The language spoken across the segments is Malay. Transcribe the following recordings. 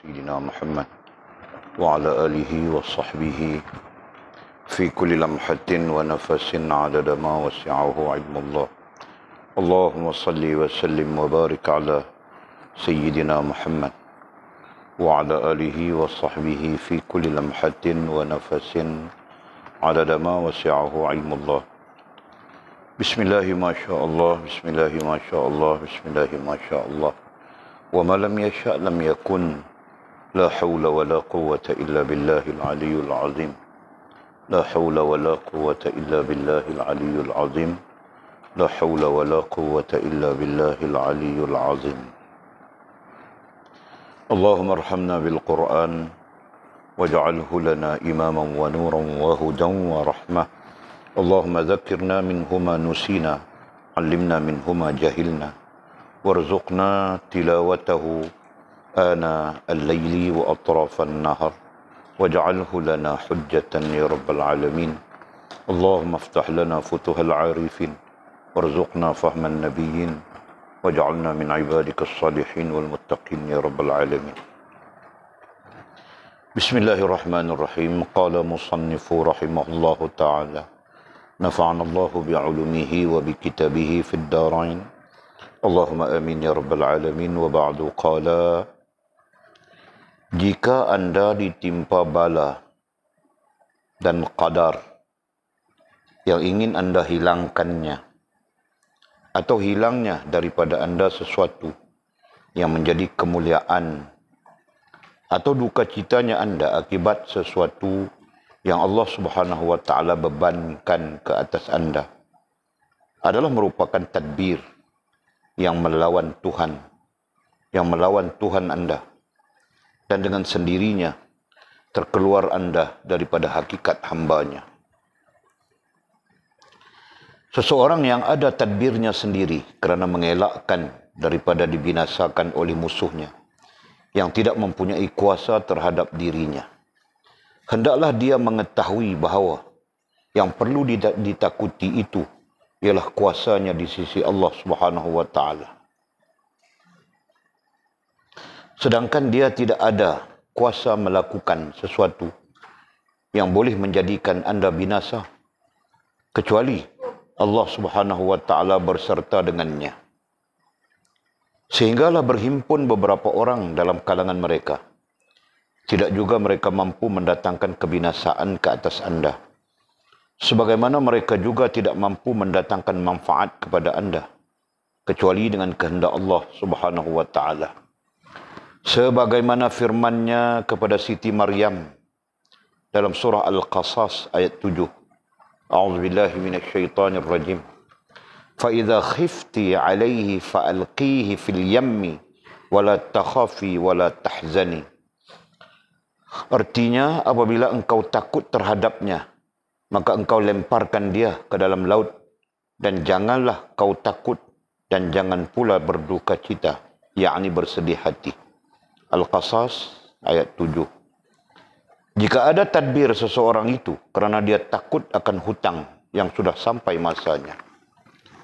سيدنا محمد وعلى آله وصحبه في كل لمحة ونفس عدد ما وسعه علم الله. اللهم صل وسلم وبارك على سيدنا محمد وعلى آله وصحبه في كل لمحة ونفس عدد ما وسعه علم الله. بسم الله ما شاء الله، بسم الله ما شاء الله، بسم الله ما شاء الله، وما لم يشاء لم يكن، لا حول ولا قوة إلا بالله العلي العظيم، لا حول ولا قوة إلا بالله العلي العظيم، لا حول ولا قوة إلا بالله العلي العظيم. اللهم ارحمنا بالقرآن واجعله لنا إماما ونورا وهدى ورحمة. اللهم ذكرنا منه ما نسينا، علمنا منه ما جهلنا، وارزقنا تلاوته آناء الليل وأطراف النهار، واجعله لنا حجة يا رب العالمين. اللهم افتح لنا فتوح العارفين، وارزقنا فهم النبيين، واجعلنا من عبادك الصالحين والمتقين يا رب العالمين. بسم الله الرحمن الرحيم. قال مصنف رحمه الله تعالى: نفعنا الله بعلومه وبكتابه في الدارين، اللهم amin ya rabbal alamin. Wa ba'du. Qala, jika anda ditimpa bala dan qadar yang ingin anda hilangkannya, atau hilangnya daripada anda sesuatu yang menjadi kemuliaan, atau duka citanya anda akibat sesuatu yang Allah Subhanahu wa taala bebankan ke atas anda, adalah merupakan tadbir yang melawan Tuhan, yang melawan Tuhan anda, dan dengan sendirinya terkeluar anda daripada hakikat hambanya. Seseorang yang ada tadbirnya sendiri kerana mengelakkan daripada dibinasakan oleh musuhnya yang tidak mempunyai kuasa terhadap dirinya, hendaklah dia mengetahui bahawa yang perlu ditakuti itu ialah kuasanya di sisi Allah Subhanahu wa taala. Sedangkan dia tidak ada kuasa melakukan sesuatu yang boleh menjadikan anda binasa kecuali Allah Subhanahu wa taala berserta dengannya. Sehinggalah berhimpun beberapa orang dalam kalangan mereka, tidak juga mereka mampu mendatangkan kebinasaan ke atas anda, sebagaimana mereka juga tidak mampu mendatangkan manfaat kepada anda kecuali dengan kehendak Allah Subhanahu wa taala. Sebagaimana firman-Nya kepada Siti Maryam dalam surah Al-Qasas ayat 7. A'udzubillahi minasyaitonir rajim. Fa idza khifti 'alaihi fa'alqihi fil yammi wa la takhafi wa la tahzani. Artinya, apabila engkau takut terhadapnya, maka engkau lemparkan dia ke dalam laut, dan janganlah kau takut dan jangan pula berduka cita, yakni bersedih hati. Al-Qasas ayat 7. Jika ada tadbir seseorang itu kerana dia takut akan hutang yang sudah sampai masanya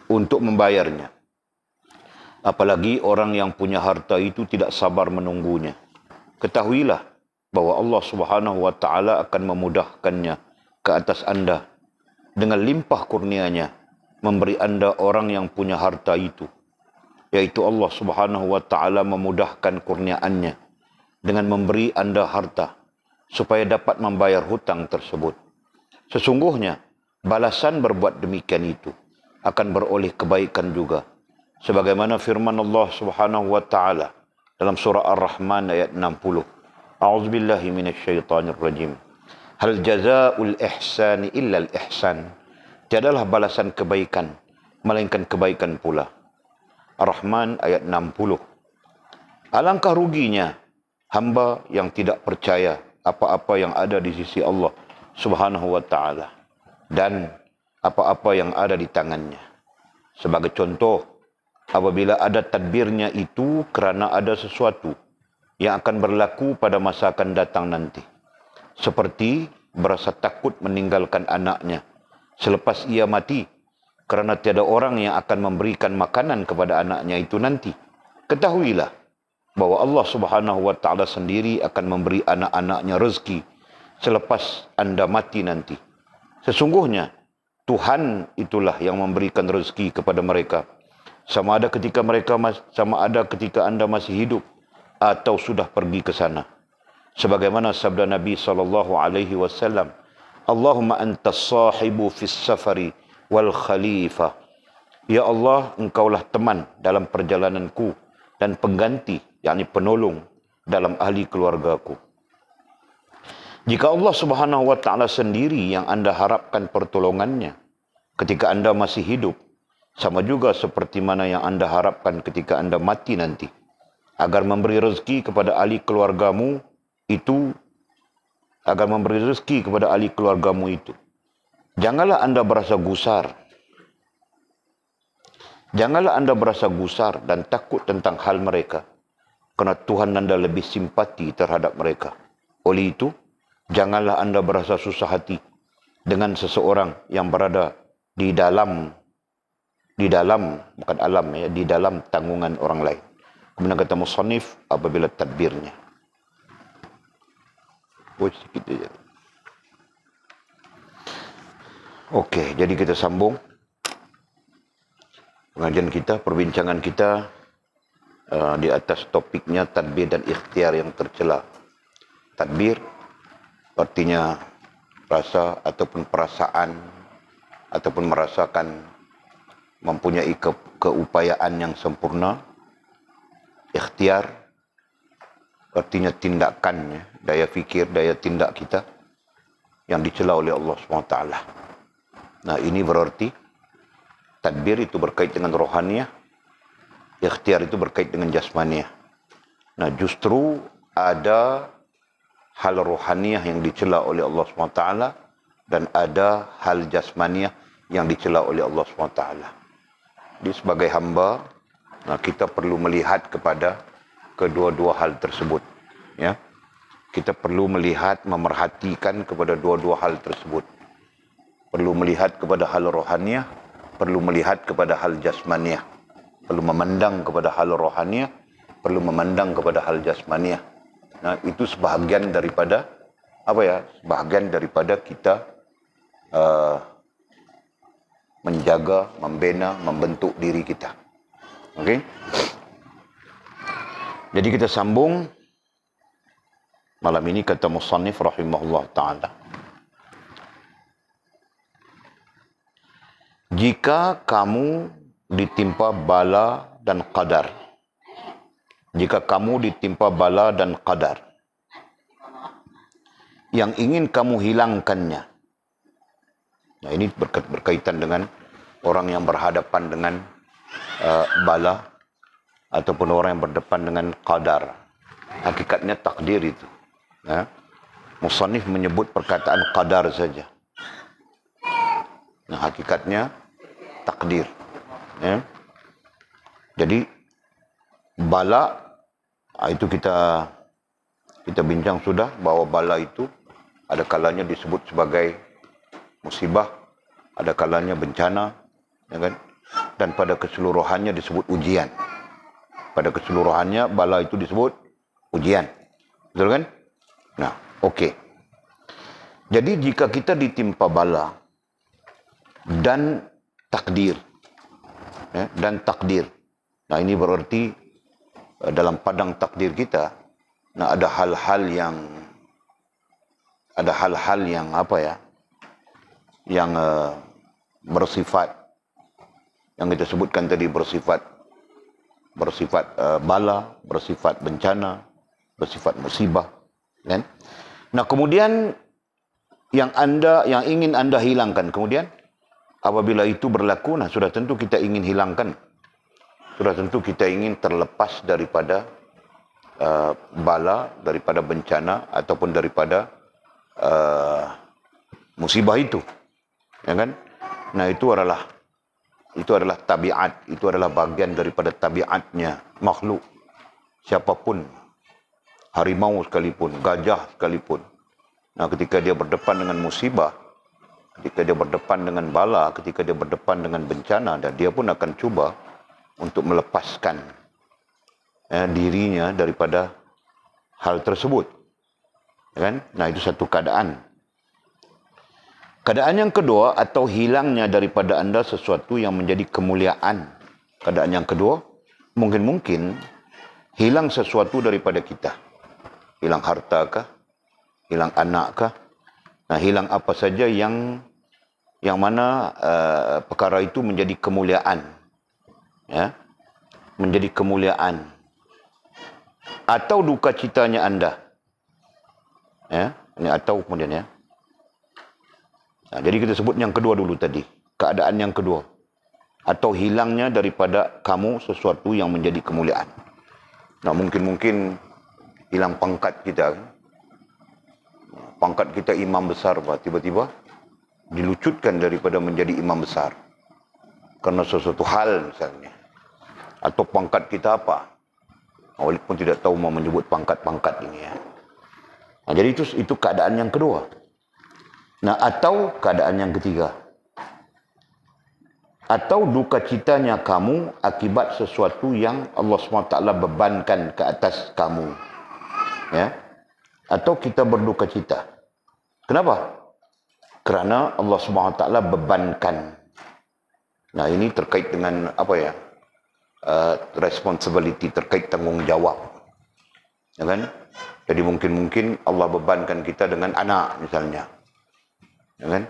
untuk membayarnya, apalagi orang yang punya harta itu tidak sabar menunggunya, ketahuilah bahawa Allah Subhanahu wa taala akan memudahkannya ke atas anda dengan limpah kurnia-Nya, memberi anda orang yang punya harta itu, yaitu Allah Subhanahu wa taala memudahkan kurniaan-Nya dengan memberi anda harta supaya dapat membayar hutang tersebut. Sesungguhnya balasan berbuat demikian itu akan beroleh kebaikan juga, sebagaimana firman Allah Subhanahu wa taala dalam surah Ar-Rahman ayat 60. A'udzubillahi minasyaitonir rajim. Hal jazaa'ul ihsani illa al-ihsan. Tiadalah balasan kebaikan melainkan kebaikan pula. Ar-Rahman ayat 60. Alangkah ruginya hamba yang tidak percaya apa-apa yang ada di sisi Allah Subhanahu wa taala dan apa-apa yang ada di tangannya. Sebagai contoh, apabila ada tadbirnya itu kerana ada sesuatu yang akan berlaku pada masa akan datang nanti, seperti berasa takut meninggalkan anaknya selepas ia mati kerana tiada orang yang akan memberikan makanan kepada anaknya itu nanti, ketahuilah bahwa Allah Subhanahu wa taala sendiri akan memberi anak-anaknya rezeki selepas Anda mati nanti. Sesungguhnya Tuhan itulah yang memberikan rezeki kepada mereka, sama ada ketika Anda masih hidup atau sudah pergi ke sana. Sebagaimana sabda Nabi sallallahu alaihi wasallam, Allahumma antas sahibu fis safari wal khalifah. Ya Allah, engkaulah teman dalam perjalananku dan pengganti, yakni penolong dalam ahli keluargaku. Jika Allah Subhanahu wa taala sendiri yang Anda harapkan pertolongannya ketika Anda masih hidup, sama juga seperti mana yang Anda harapkan ketika Anda mati nanti, agar memberi rezeki kepada ahli keluargamu itu, janganlah Anda berasa gusar. Janganlah Anda berasa gusar dan takut tentang hal mereka, kerana Tuhan Anda lebih simpati terhadap mereka. Oleh itu, janganlah Anda berasa susah hati dengan seseorang yang berada di dalam tanggungan orang lain. Kemudian kata musannif, apabila tadbirnya. Sedikit saja. Okey, jadi kita sambung pengajian kita, perbincangan kita di atas topiknya tadbir dan ikhtiar yang tercela. Tadbir artinya rasa ataupun perasaan ataupun merasakan mempunyai keupayaan yang sempurna. Ikhtiar artinya tindakannya, daya fikir, daya tindak kita yang dicela oleh Allah SWT. Nah, ini berarti tadbir itu berkait dengan rohaniah, ikhtiar itu berkait dengan jasmaniah. Nah, justru ada hal rohaniah yang dicela oleh Allah SWT dan ada hal jasmaniah yang dicela oleh Allah SWT. Jadi sebagai hamba, kita perlu melihat kepada kedua-dua hal tersebut. Ya, kita perlu melihat, memerhatikan kepada dua-dua hal tersebut. Perlu melihat kepada hal rohaniah, perlu melihat kepada hal jasmaniah. Perlu memandang kepada hal rohaniah, perlu memandang kepada hal jasmaniah. Nah, itu sebahagian daripada sebahagian daripada kita menjaga, membina, membentuk diri kita. Okey? Jadi kita sambung malam ini, kata musannif rahimahullah ta'ala. Jika kamu ditimpa bala dan qadar, yang ingin kamu hilangkannya. Nah, ini berkaitan dengan orang yang berhadapan dengan bala ataupun orang yang berdepan dengan qadar. Hakikatnya takdir itu. Ya. Musannif menyebut perkataan qadar saja. Nah, hakikatnya takdir. Ya. Jadi bala itu kita bincang sudah, bahawa bala itu ada kalanya disebut sebagai musibah, ada kalanya bencana, ya kan? Dan pada keseluruhannya disebut ujian. Pada keseluruhannya bala itu disebut ujian. Betul kan? Nah, okey. Jadi jika kita ditimpa bala dan takdir, ya, nah ini berarti dalam padang takdir kita, nah ada hal-hal yang yang bersifat, yang kita sebutkan tadi, bersifat bala, bersifat bencana, bersifat musibah, kan? Nah, kemudian yang ingin Anda hilangkan, kemudian apabila itu berlaku, nah sudah tentu kita ingin hilangkan. Sudah tentu kita ingin terlepas daripada bala, daripada bencana ataupun daripada musibah itu. Ya kan? Nah, itu adalah tabiat, itu adalah bagian daripada tabiatnya makhluk. Siapapun, harimau sekalipun, gajah sekalipun. Nah, ketika dia berdepan dengan musibah, ketika dia berdepan dengan bala, ketika dia berdepan dengan bencana, dan dia pun akan cuba untuk melepaskan dirinya daripada hal tersebut. Kan? Nah, itu satu keadaan. Keadaan yang kedua, atau hilangnya daripada anda sesuatu yang menjadi kemuliaan. Keadaan yang kedua, mungkin hilang sesuatu daripada kita. Hilang harta kah? Hilang anak kah? Nah, hilang apa saja yang mana perkara itu menjadi kemuliaan. Ya? Menjadi kemuliaan. Atau duka citanya anda. Ya? Ini atau kemudian ya. Nah, jadi kita sebut yang kedua dulu tadi. Keadaan yang kedua. Atau hilangnya daripada kamu sesuatu yang menjadi kemuliaan. Nah, mungkin hilang pangkat kita. Pangkat kita imam besar, tiba-tiba dilucutkan daripada menjadi imam besar. Karena sesuatu hal misalnya. Atau pangkat kita apa. Walaupun tidak tahu mau menyebut pangkat-pangkat ini ya. Nah, jadi itu keadaan yang kedua. Nah, atau keadaan yang ketiga. Atau duka citanya kamu akibat sesuatu yang Allah SWT bebankan ke atas kamu. Ya. Atau kita berduka cita. Kenapa? Kerana Allah SWT bebankan. Nah, ini terkait dengan apa ya? Responsibility, terkait tanggungjawab. Ya kan? Jadi mungkin Allah bebankan kita dengan anak misalnya. Ya kan?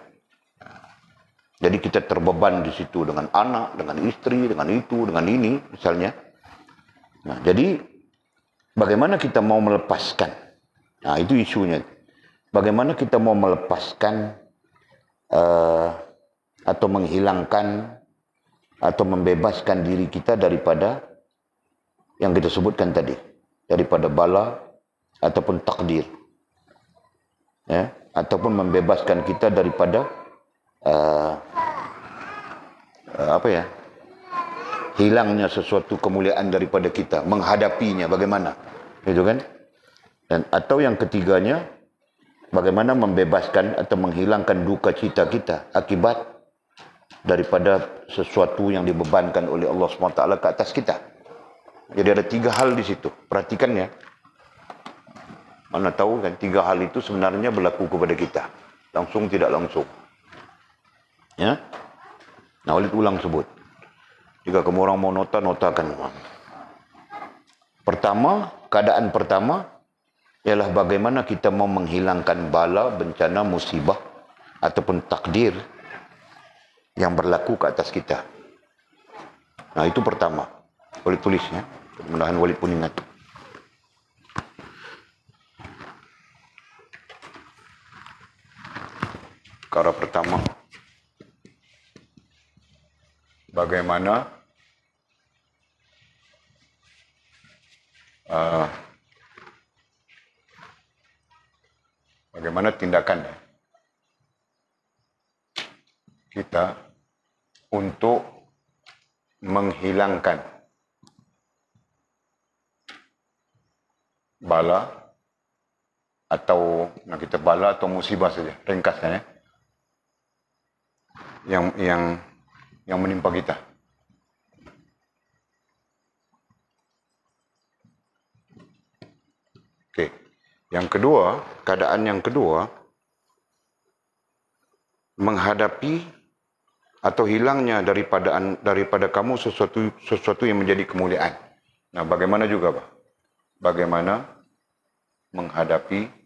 Jadi kita terbeban di situ dengan anak, dengan istri, dengan itu, dengan ini misalnya. Nah, jadi bagaimana kita mau melepaskan? Nah, itu isunya. Bagaimana kita mau melepaskan atau menghilangkan atau membebaskan diri kita daripada yang kita sebutkan tadi, daripada bala ataupun takdir. Ya, ataupun membebaskan kita daripada hilangnya sesuatu kemuliaan daripada kita, menghadapinya bagaimana, itu kan? Dan atau yang ketiganya, bagaimana membebaskan atau menghilangkan duka cita kita akibat daripada sesuatu yang dibebankan oleh Allah SWT ke atas kita. Jadi ada 3 hal di situ, perhatikan ya. Mana tahu kan 3 hal itu sebenarnya berlaku kepada kita. Langsung tidak langsung. Ya. Nah, Walid ulang sebut. Jika kamu orang mau notakan. Pertama, keadaan pertama ialah bagaimana kita mau menghilangkan bala, bencana, musibah ataupun takdir yang berlaku ke atas kita. Nah, itu pertama. Walid tulis ya. Mudah-mudahan Walid pun ingat. Perkara pertama, bagaimana tindakan kita untuk menghilangkan bala atau bala atau musibah saja, ringkasnya ya. Yang menimpa kita. Okey. Yang kedua, keadaan yang kedua, menghadapi atau hilangnya daripada kamu sesuatu yang menjadi kemuliaan. Nah, bagaimana juga, Pak? Bagaimana menghadapi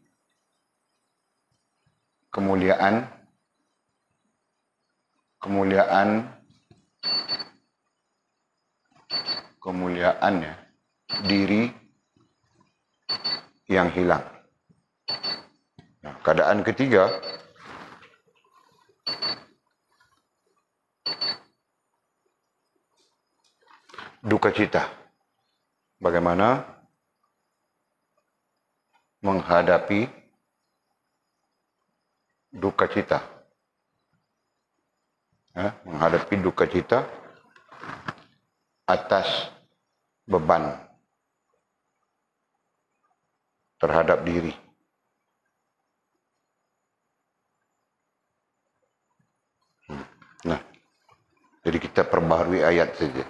kemuliaan ya, diri yang hilang. Nah, keadaan ketiga, duka cita. Bagaimana menghadapi duka cita. Menghadapi duka cita atas beban terhadap diri. Nah, jadi kita perbaharui ayat saja.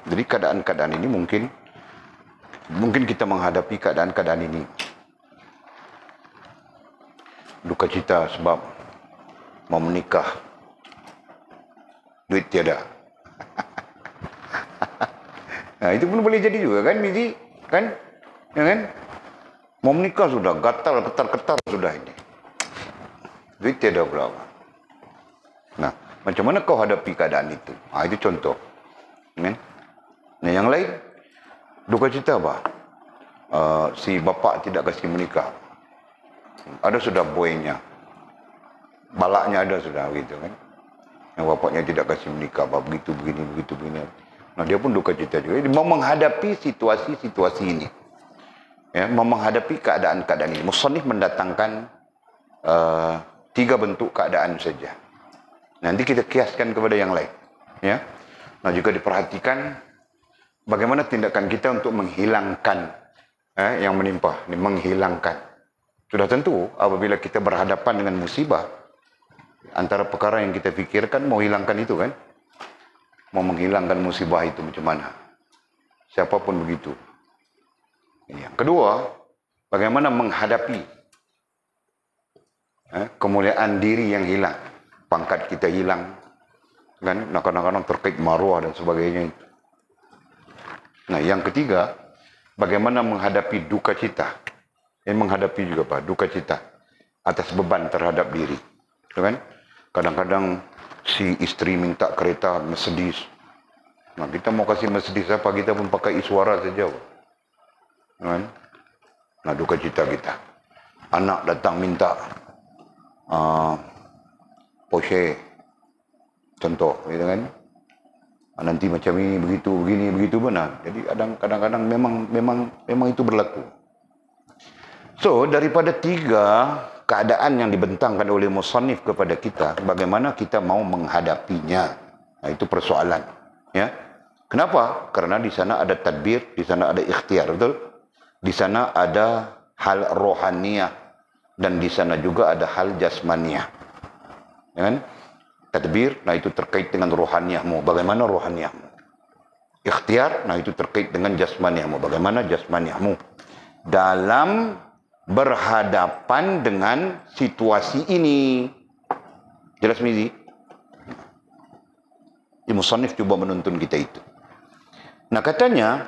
Jadi keadaan-keadaan ini mungkin kita menghadapi keadaan-keadaan ini. Duka cita sebab mau menikah, duit tiada. Nah, itu pun boleh jadi juga kan, Bizi? Kan? Ya kan? Mau menikah sudah, gatal, ketar-ketar sudah ini. Duit tiada berapa. Nah, macam mana kau hadapi keadaan itu? Itu contoh. Kan? Nah, yang lain, duka cita apa? Si bapa tidak kasih menikah. Ada sudah boynya. Balaknya ada sudah gitu kan. Yang bapaknya tidak kasih menikah, apa begitu, begini. Nah, dia pun duka cita juga. Dia mau menghadapi situasi-situasi ini. Ya, mau menghadapi keadaan-keadaan ini. Musannif mendatangkan 3 bentuk keadaan saja. Nanti kita kiaskan kepada yang lain. Ya. Nah, juga diperhatikan bagaimana tindakan kita untuk menghilangkan yang menimpa, menghilangkan. Sudah tentu apabila kita berhadapan dengan musibah, antara perkara yang kita fikirkan mau hilangkan itu kan, mau menghilangkan musibah itu macam mana? Siapapun begitu. Yang kedua, bagaimana menghadapi kemuliaan diri yang hilang, pangkat kita hilang, kan? Kadang-kadang terkait maruah dan sebagainya itu. Nah, yang ketiga, bagaimana menghadapi duka cita. Menghadapi juga duka cita atas beban terhadap diri. Kan? Kadang-kadang si istri minta kereta Mercedes. Nah, kita mau kasih Mercedes apa, kita pun pakai Iswara saja. Kan? Nah, duka cita kita. Anak datang minta Porsche. Contoh, gitu kan? Nanti macam ini, begitu benar. Jadi kadang-kadang memang itu berlaku. So, daripada 3 keadaan yang dibentangkan oleh musannif kepada kita, bagaimana kita mau menghadapinya? Nah, itu persoalan. Ya. Kenapa? Karena di sana ada tadbir, di sana ada ikhtiar, betul? Di sana ada hal rohaniyah, dan di sana juga ada hal jasmaniyah. Ya kan? Tadbir, nah itu terkait dengan rohaniyahmu. Bagaimana rohaniyahmu? Ikhtiar, nah itu terkait dengan jasmaniyahmu. Bagaimana jasmaniyahmu? Dalam berhadapan dengan situasi ini. Jelas, Mizi? Musannif coba menuntun kita itu. Nah, katanya,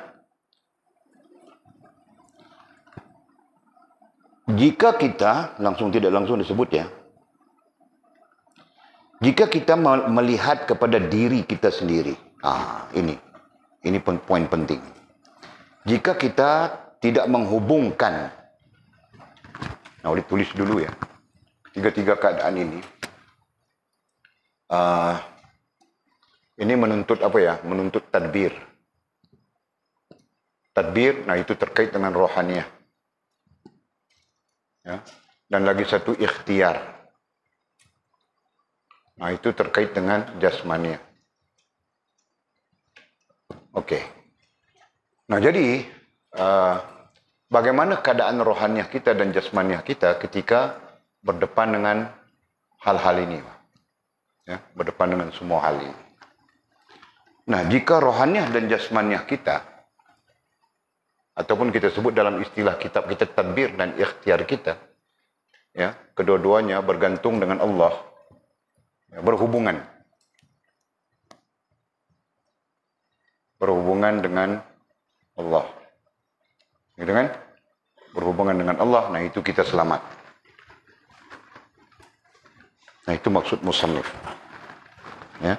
jika kita, tidak langsung disebut ya, jika kita melihat kepada diri kita sendiri, ini poin penting. Jika kita tidak menghubungkan, nah, boleh tulis dulu ya, tiga keadaan ini. Ini menuntut apa ya? Menuntut tadbir. Tadbir, nah itu terkait dengan rohaniyah. Ya. Dan lagi satu ikhtiar. Nah, itu terkait dengan jasmaniyah. Oke. Nah, jadi bagaimana keadaan rohaniyah kita dan jasmaniyah kita ketika berdepan dengan hal-hal ini? Ya, berdepan dengan semua hal ini. Nah, jika rohaniyah dan jasmaniyah kita, ataupun kita sebut dalam istilah kitab kita tadbir dan ikhtiar kita, ya, kedua-duanya bergantung dengan Allah, ya, berhubungan dengan Allah, gitu kan? Berhubungan dengan Allah, nah itu kita selamat. Nah, itu maksud musannif, ya.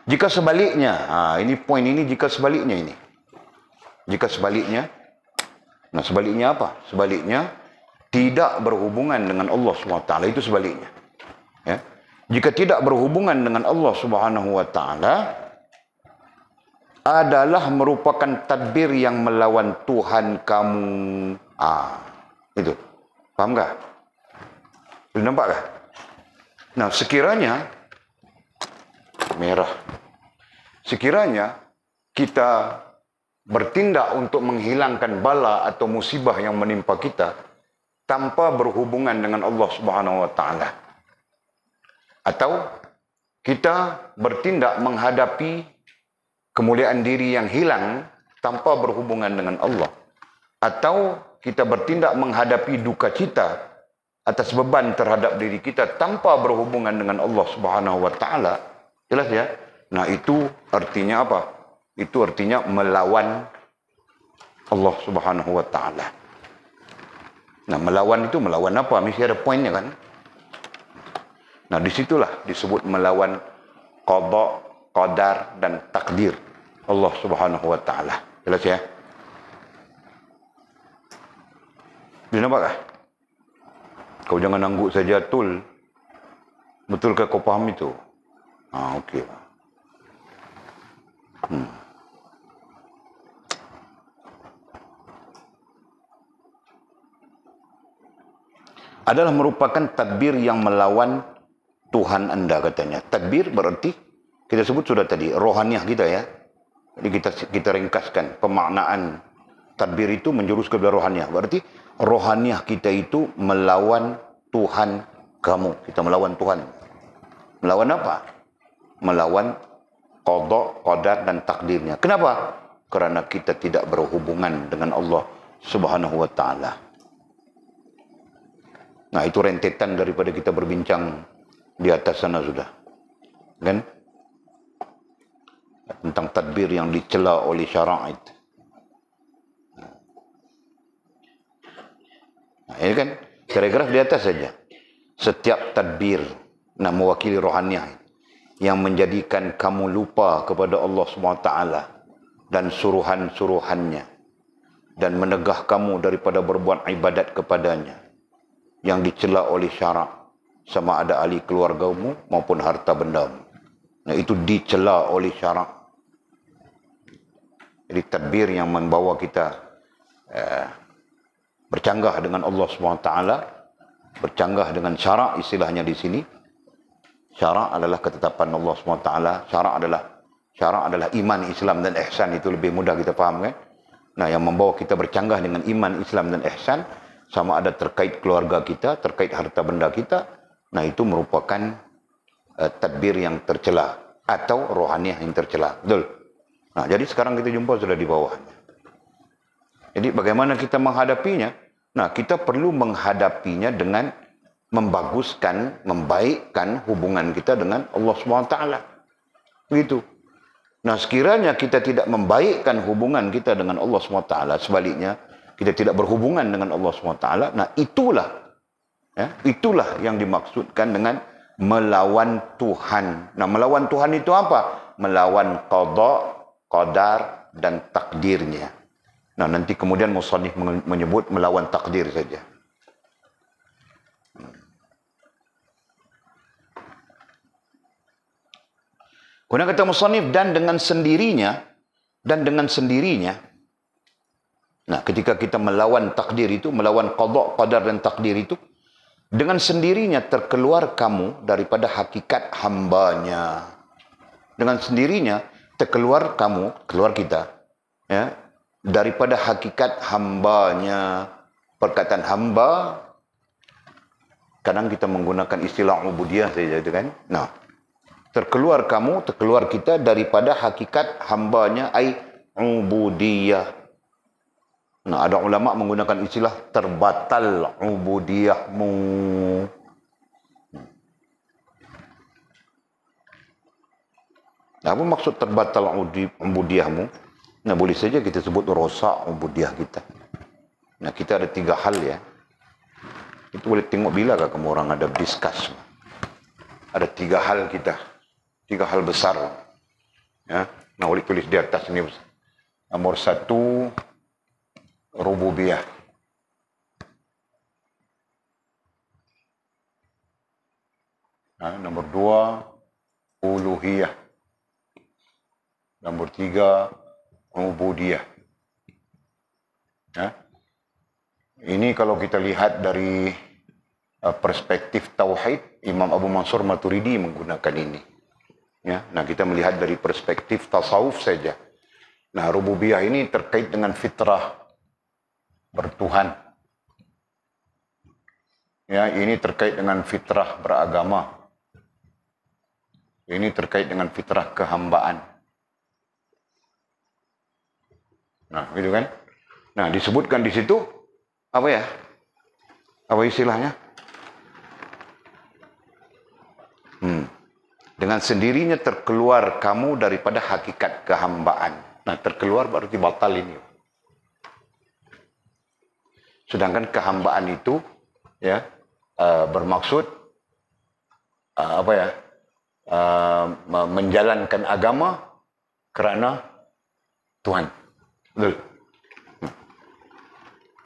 Jika sebaliknya, ini poin ini, jika sebaliknya ini. Jika sebaliknya, nah sebaliknya apa? Sebaliknya tidak berhubungan dengan Allah SWT, itu sebaliknya. Ya. Jika tidak berhubungan dengan Allah SWT adalah merupakan tadbir yang melawan Tuhan kamu. Itu. Paham tak? Sudah nampak tak? Nah, sekiranya merah. Sekiranya kita bertindak untuk menghilangkan bala atau musibah yang menimpa kita tanpa berhubungan dengan Allah Subhanahu wa taala. Atau kita bertindak menghadapi kemuliaan diri yang hilang tanpa berhubungan dengan Allah, atau kita bertindak menghadapi duka cita atas beban terhadap diri kita tanpa berhubungan dengan Allah Subhanahu wa taala. Jelas ya? Nah, itu artinya apa? Itu artinya melawan Allah Subhanahu wa taala. Nah, melawan itu melawan apa? Mesti ada poinnya kan? Nah, disitulah disebut melawan qada, qadar dan takdir Allah Subhanahu wa taala. Jelas ya? Dia nampak? Kau jangan angguk saja tul. Betulkah kau faham itu? Okey. Adalah merupakan tadbir yang melawan Tuhan anda katanya. Tadbir berarti kita sebut sudah tadi rohaniah kita ya. Jadi kita ringkaskan pemaknaan tadbir itu menjurus ke rohaniah. Berarti rohaniah kita itu melawan Tuhan kamu. Kita melawan Tuhan. Melawan apa? Melawan qada, qadar dan takdirnya. Kenapa? Karena kita tidak berhubungan dengan Allah Subhanahu wa taala. Nah, itu rentetan daripada kita berbincang di atas sana sudah. Kan? Tentang tadbir yang dicela oleh syara'id. Nah, ini kan paragraf di atas saja. Setiap tadbir mewakili rohaniah yang menjadikan kamu lupa kepada Allah SWT dan suruhan-suruhannya dan menegah kamu daripada berbuat ibadat kepadanya yang dicela oleh syarak, sama ada ahli keluargamu maupun harta bendamu. Nah, itu dicela oleh syarak. Jadi tadbir yang membawa kita bercanggah dengan Allah SWT, bercanggah dengan syarak istilahnya di sini. Syarak adalah ketetapan Allah SWT. Syarak adalah iman, Islam dan ihsan. Itu lebih mudah kita faham kan? Nah, yang membawa kita bercanggah dengan iman, Islam dan ihsan, sama ada terkait keluarga kita, terkait harta benda kita. Nah, itu merupakan tadbir yang tercela atau rohaniah yang tercela. Betul? Nah, jadi sekarang kita jumpa sudah di bawahnya. Jadi bagaimana kita menghadapinya? Nah, kita perlu menghadapinya dengan membaguskan, membaikkan hubungan kita dengan Allah SWT. Begitu. Nah, sekiranya kita tidak membaikkan hubungan kita dengan Allah SWT, sebaliknya, kita tidak berhubungan dengan Allah SWT, nah itulah yang dimaksudkan dengan melawan Tuhan. Nah, melawan Tuhan itu apa? Melawan qada, qadar dan takdirnya. Nah, nanti kemudian musannif menyebut melawan takdir saja. Kemudian kata musannif dan dengan sendirinya. Nah, ketika kita melawan takdir itu, melawan qada, qadar dan takdir itu, dengan sendirinya terkeluar kamu daripada hakikat hambanya. Dengan sendirinya terkeluar kamu, keluar kita, ya, daripada hakikat hambanya. Perkataan hamba, kadang kita menggunakan istilah ubudiyah saja itu kan. Nah, terkeluar kamu, terkeluar kita daripada hakikat hambanya, ai ubudiyah. Nah, ada ulama menggunakan istilah terbatal ubudiyahmu. Nah, apa maksud terbatal ubudiyahmu? Nah, boleh saja kita sebut rosak ubudiyah kita. Nah, kita ada 3 hal ya. Itu boleh tengok bila kamu orang ada discuss. Ada 3 hal kita. 3 hal besar. Ya. Nah, boleh tulis di atas ini. Nomor 1, rububiyah. Nah, nomor 2, uluhiyah. Nomor 3, ubudiyah. Ya. Ini kalau kita lihat dari perspektif tauhid, Imam Abu Mansur Maturidi menggunakan ini. Ya. Nah, kita melihat dari perspektif tasawuf saja. Nah, rububiyah ini terkait dengan fitrah bertuhan. Ya, ini terkait dengan fitrah beragama. Ini terkait dengan fitrah kehambaan. Nah, gitu kan? Nah, disebutkan di situ apa ya? Apa istilahnya? Dengan sendirinya terkeluar kamu daripada hakikat kehambaan. Nah, terkeluar berarti batal ini. Sedangkan kehambaan itu ya bermaksud apa ya? Menjalankan agama kerana Tuhan. Betul.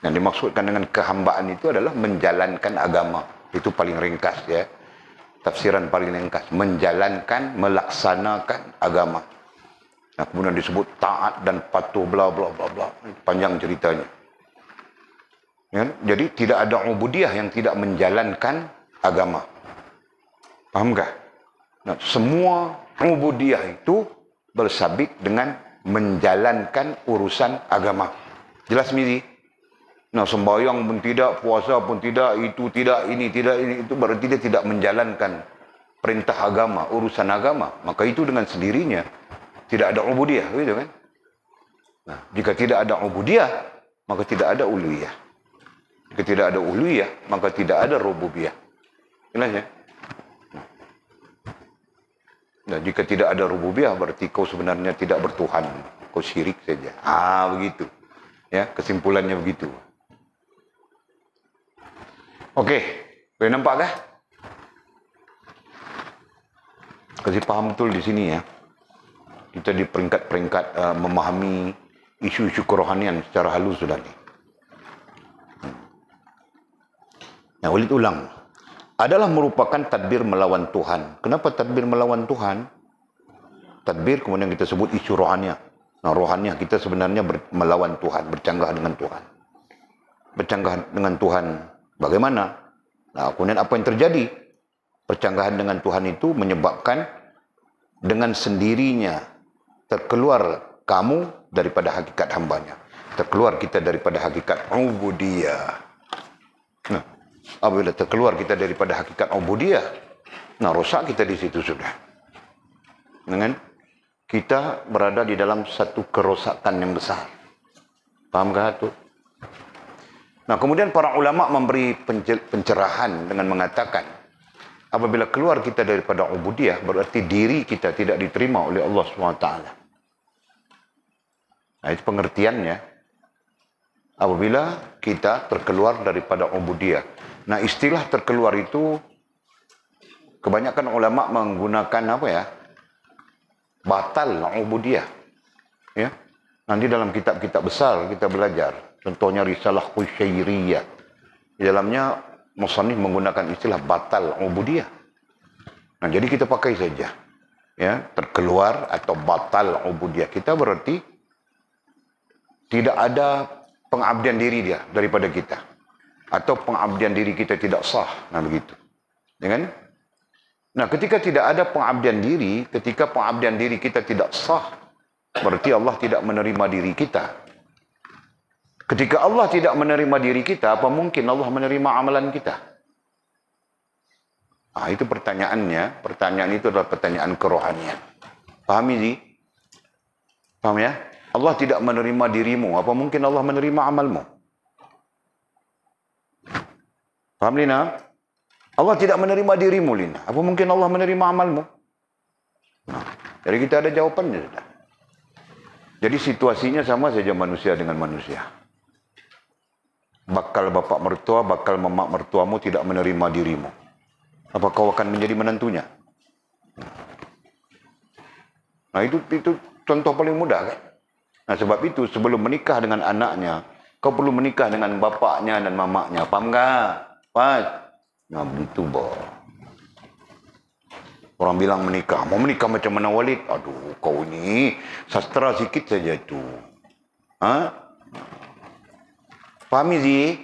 Yang dimaksudkan dengan kehambaan itu adalah menjalankan agama. Itu paling ringkas ya. Tafsiran paling ringkas. Menjalankan, melaksanakan agama. Nah, kemudian disebut taat dan patuh bla bla bla bla. Panjang ceritanya. Ya, jadi tidak ada ubudiyah yang tidak menjalankan agama. Paham tak? Nah, semua ubudiyah itu bersabit dengan menjalankan urusan agama. Jelas miri? Nah, sembahyang pun tidak, puasa pun tidak, itu tidak, ini tidak, ini itu berarti dia tidak menjalankan perintah agama, urusan agama. Maka itu dengan sendirinya tidak ada ubudiyah, gitu kan? Nah, jika tidak ada ubudiyah, maka tidak ada uluhiyah. Jika tidak ada uluhiyah, maka tidak ada rububiyah. Jelas ya? Nah, jika tidak ada rububiyah, berarti kau sebenarnya tidak bertuhan. Kau syirik saja. Begitu. Ya, kesimpulannya begitu. Okey, boleh nampak kah? Kasih paham betul di sini ya. Kita di peringkat-peringkat memahami isu-isu kerohanian secara halus sudah ni. Nah, ulit ulang. Adalah merupakan tadbir melawan Tuhan. Kenapa tadbir melawan Tuhan? Tadbir kemudian kita sebut isu rohaniah. Nah, rohaniah kita sebenarnya melawan Tuhan, bercanggah dengan Tuhan. Bercanggah dengan Tuhan bagaimana? Nah, kemudian apa yang terjadi? Percanggahan dengan Tuhan itu menyebabkan dengan sendirinya terkeluar kamu daripada hakikat hambanya. Terkeluar kita daripada hakikat ubudiyah. Nah, apabila terkeluar kita daripada hakikat ubudiyah, nah rosak kita di situ sudah. Dengan kita berada di dalam satu kerosakan yang besar. Pahamkah tu? Nah, kemudian para ulama memberi pencerahan dengan mengatakan, apabila keluar kita daripada ubudiyah, berarti diri kita tidak diterima oleh Allah SWT. Nah, itu pengertiannya. Apabila kita terkeluar daripada ubudiyah. Nah, istilah terkeluar itu, kebanyakan ulama menggunakan apa ya? Batal ubudiyah. Ya. Nanti dalam kitab-kitab besar kita belajar. Contohnya Risalah Qusyairiyah. Di dalamnya musannif menggunakan istilah batal ubudiyah. Nah, jadi kita pakai saja. Ya, terkeluar atau batal ubudiyah kita berarti tidak ada pengabdian diri dia daripada kita. Atau pengabdian diri kita tidak sah. Nah, begitu. Ya kan? Nah, ketika tidak ada pengabdian diri, ketika pengabdian diri kita tidak sah, berarti Allah tidak menerima diri kita. Ketika Allah tidak menerima diri kita, apa mungkin Allah menerima amalan kita? Nah, itu pertanyaannya. Pertanyaan itu adalah pertanyaan kerohanian. Pahami, Zi? Paham ya? Allah tidak menerima dirimu, apa mungkin Allah menerima amalmu? Paham, Lina? Allah tidak menerima dirimu, Lina. Apa mungkin Allah menerima amalmu? Nah, jadi kita ada jawapannya sudah. Jadi situasinya sama saja manusia dengan manusia. Bakal bapak mertua, bakal mamak mertuamu tidak menerima dirimu. Apa kau akan menjadi menantunya? Nah, itu contoh paling mudah kan? Nah, sebab itu sebelum menikah dengan anaknya, kau perlu menikah dengan bapaknya dan mamaknya. Faham tak? Pas? Nah, begitu boh. Orang bilang menikah, mau menikah macam mana Walid? Aduh, kau ini sastra sikit saja itu. Ha? Faham Zi?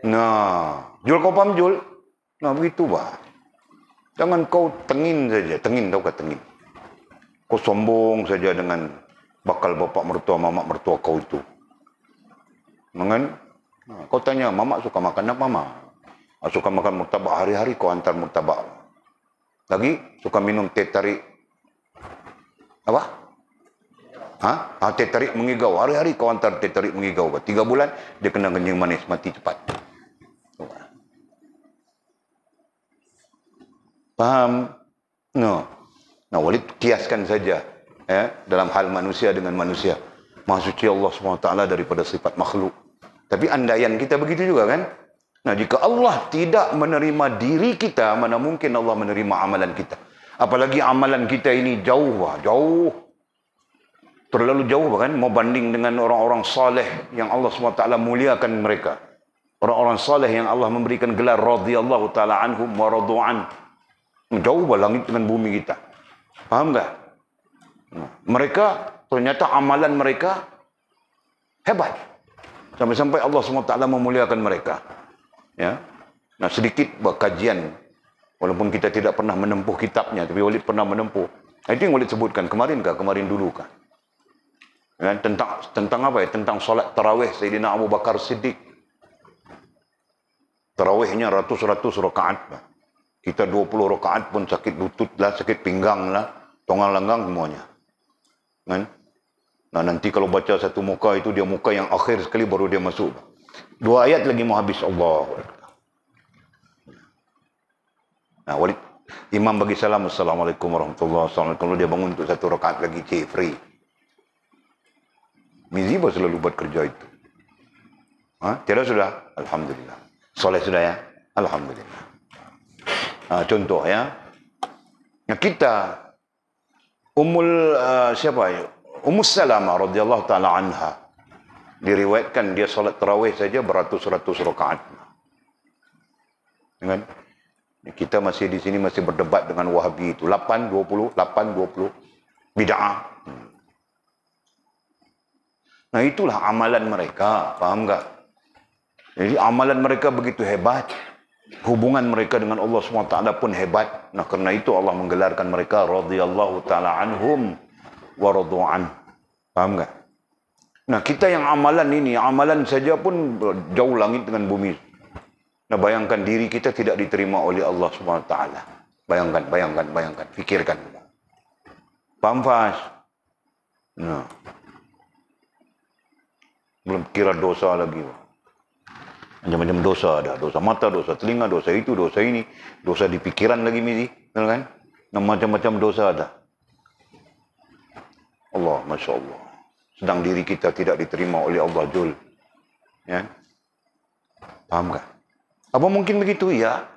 Nah, Jul kau faham Jul? Nah, begitu bah. Jangan kau tengin saja. Tengin tahu kah tengin? Kau sombong saja dengan bakal bapak mertua, mamak mertua kau itu. Dengan kau tanya, mamak suka makan apa, Mak? Suka makan murtabak hari-hari, kau hantar murtabak. Lagi, suka minum teh tarik Apa? Teh tarik mengigau. Hari-hari kau hantar teh tarik mengigau. 3 bulan, dia kena kencing manis, mati cepat. Faham? No. Nah, Walid kiaskan saja dalam hal manusia dengan manusia. Maha suci Allah SWT daripada sifat makhluk. Tapi andaian kita begitu juga kan? Nah, jika Allah tidak menerima diri kita, mana mungkin Allah menerima amalan kita? Apalagi amalan kita ini jauh. Terlalu jauh bahkan mau banding dengan orang-orang saleh yang Allah SWT muliakan mereka. Orang-orang saleh yang Allah memberikan gelar radhiyallahu ta'ala anhum wa radu'an. Jauh langit dengan bumi kita. Faham tak? Mereka, ternyata amalan mereka hebat. Sampai-sampai Allah SWT memuliakan mereka. Ya. Nah, sedikit kajian. Walaupun kita tidak pernah menempuh kitabnya, tapi Walid pernah menempuh. Itu yang Walid sebutkan. Kemarin dulu kah? Ya, tentang apa ya? Tentang solat tarawih Sayyidina Abu Bakar Siddiq. Tarawihnya ratus-ratus rakaat. Kita 20 rakaat pun sakit lutut lah, sakit pinggang lah, tonggang langgang semuanya. Kan? Nah, nanti kalau baca satu muka itu, dia muka yang akhir sekali baru dia masuk. 2 ayat lagi mau habis. Allah. Nah, Walid, imam bagi salam, Assalamualaikum warahmatullahi wabarakatuh. Kalau dia bangun untuk 1 rakaat lagi, free. Mizibah selalu buat kerja itu. Tidak sudah? Alhamdulillah. Soleh sudah ya? Alhamdulillah. Contoh ya. Nah, kita Ummu Salamah radhiyallahu taala anha diriwayatkan dia solat tarawih saja beratus-ratus rakaat. Kan? Kita masih di sini masih berdebat dengan Wahabi itu 8-20 bid'ah. Nah, itulah amalan mereka, paham tak? Jadi amalan mereka begitu hebat. Hubungan mereka dengan Allah SWT pun hebat. Nah, kerana itu Allah menggelarkan mereka radhiyallahu ta'ala anhum wa radu'an. Faham tak? Nah, kita yang amalan saja pun jauh langit dengan bumi. Nah, bayangkan diri kita tidak diterima oleh Allah SWT. Bayangkan. Fikirkan. Paham, Fas? Nah. Belum kira dosa lagi. Macam-macam dosa ada. Dosa mata, dosa telinga, dosa itu, dosa ini. Dosa di pikiran lagi, Mizi. Kan? Nah, macam-macam dosa ada. Allah, Masya Allah. Sedang diri kita tidak diterima oleh Allah Jul. Ya? Paham tak? Apa mungkin begitu? Ya.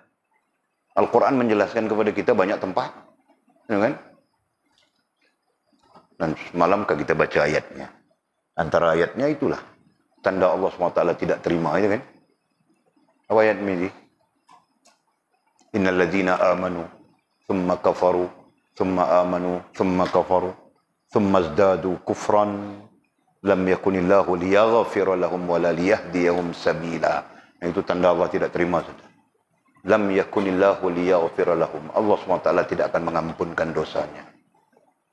Al-Quran menjelaskan kepada kita banyak tempat. Ya kan? Dan semalamkah kita baca ayatnya? Antara ayatnya itulah. Tanda Allah SWT tidak terima. Ya kan? Apa ayat ini? Innal ladzina amanu thumma kafaru thumma amanu thumma kafaru thumma izdadu kufran lam yakunillahu liyaghfira lahum wa la liyahdiyahum sabila. Itu tanda Allah tidak terima saja. Lam yakunillahu liyaghfira lahum. Allah SWT tidak akan mengampunkan dosanya.